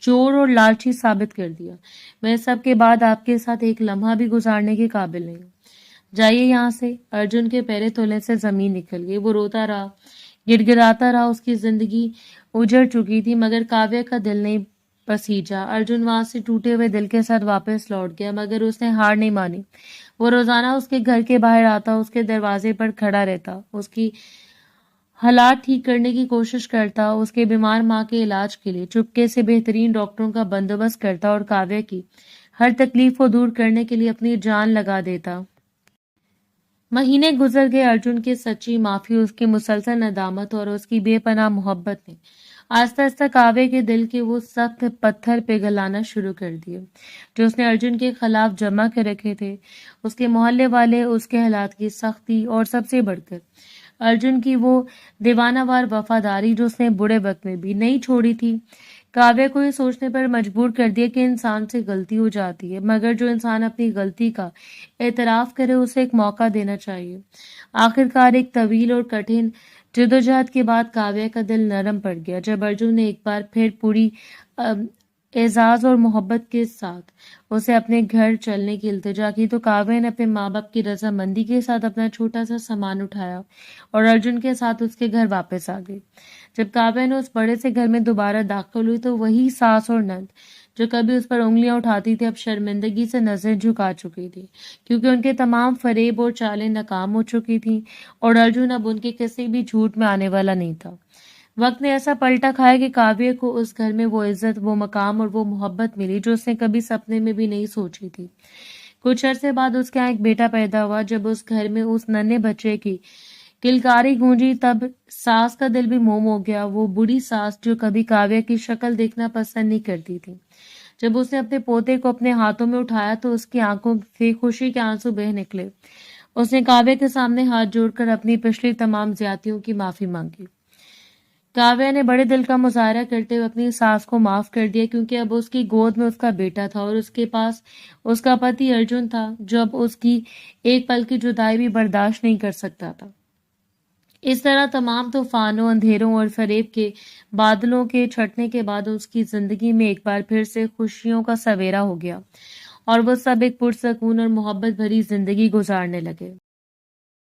चोर और लालची साबित कर दिया। मैं सब के बाद आपके साथ एक लम्हा भी गुजारने के काबिल नहीं हूँ। जाइए यहाँ से। अर्जुन के पैरे तले से जमीन निकल गई। वो रोता रहा, गिड़गिड़ाता रहा। उसकी जिंदगी उजड़ चुकी थी, मगर काव्या का दिल नहीं पसीजा। अर्जुन वहां से टूटे हुए दिल के साथ वापस लौट गया, मगर उसने हार नहीं मानी। वो रोजाना उसके घर के बाहर आता, उसके दरवाजे पर खड़ा रहता, उसकी हालात ठीक करने की कोशिश करता, उसके बीमार माँ के इलाज के लिए चुपके से बेहतरीन डॉक्टरों का बंदोबस्त करता और काव्या की हर तकलीफ को दूर करने के लिए अपनी जान लगा देता। महीने गुजर गए। अर्जुन की सच्ची माफी, उसकी मुसलसल नदामत और उसकी बेपनाह मोहब्बत ने आस्ता आस्ता काव्या के दिल के वो सख्त पत्थर पिघलाना शुरू कर दिए जो उसने अर्जुन के खिलाफ जमा के रखे थे। उसके मोहल्ले वाले, उसके हालात की सख्ती और सबसे बढ़कर अर्जुन की वो दीवानावार वफादारी जो उसने बुरे वक्त में भी नहीं छोड़ी थी, काव्या को ये सोचने पर मजबूर कर दिया कि इंसान से गलती हो जाती है, मगर जो इंसान अपनी गलती का एतराफ करे उसे एक मौका देना चाहिए। आखिरकार एक तवील और कठिन जद्दोजहद के बाद काव्या का दिल नरम पड़ गया। जब अर्जुन ने एक बार फिर पूरी एजाज और मोहब्बत के साथ उसे अपने घर चलने की इल्तिजा की तो काव्या ने अपने माँ बाप की रजामंदी के साथ अपना छोटा सा सामान उठाया और अर्जुन के साथ उसके घर वापस आ गई। जब काव्या ने उस बड़े से घर में दोबारा दाखिल हुई तो वही सास और नंद जो कभी उस पर उंगलियां उठाती थी अब शर्मिंदगी से नजर झुका चुकी थी, क्योंकि उनके तमाम फरेब और चालें नाकाम हो चुकी थी और अर्जुन अब उनके किसी भी झूठ में आने वाला नहीं था। वक्त ने ऐसा पलटा खाया कि काव्य को उस घर में वो इज्जत, वो मकाम और वो मोहब्बत मिली जो उसने कभी सपने में भी नहीं सोची थी। कुछ अरसे बाद उसके यहाँ एक बेटा पैदा हुआ। जब उस घर में उस नन्हे बच्चे की किलकारी गूंजी तब सास का दिल भी मोम हो गया। वो बुरी सास जो कभी काव्या की शक्ल देखना पसंद नहीं करती थी, जब उसने अपने पोते को अपने हाथों में उठाया तो उसकी आंखों से खुशी के आंसू बह निकले। उसने काव्या के सामने हाथ जोड़कर अपनी पिछली तमाम ज्यादतियों की माफी मांगी। काव्या ने बड़े दिल का मुजाहरा करते हुए अपनी सास को माफ कर दिया, क्योंकि अब उसकी गोद में उसका बेटा था और उसके पास उसका पति अर्जुन था जो अब उसकी एक पल की जुदाई भी बर्दाश्त नहीं कर सकता था। इस तरह तमाम तूफानों, अंधेरों और फरेब के बादलों के छटने के बाद उसकी जिंदगी में एक बार फिर से खुशियों का सवेरा हो गया और वो सब एक पुरसकून और मोहब्बत भरी जिंदगी गुजारने लगे।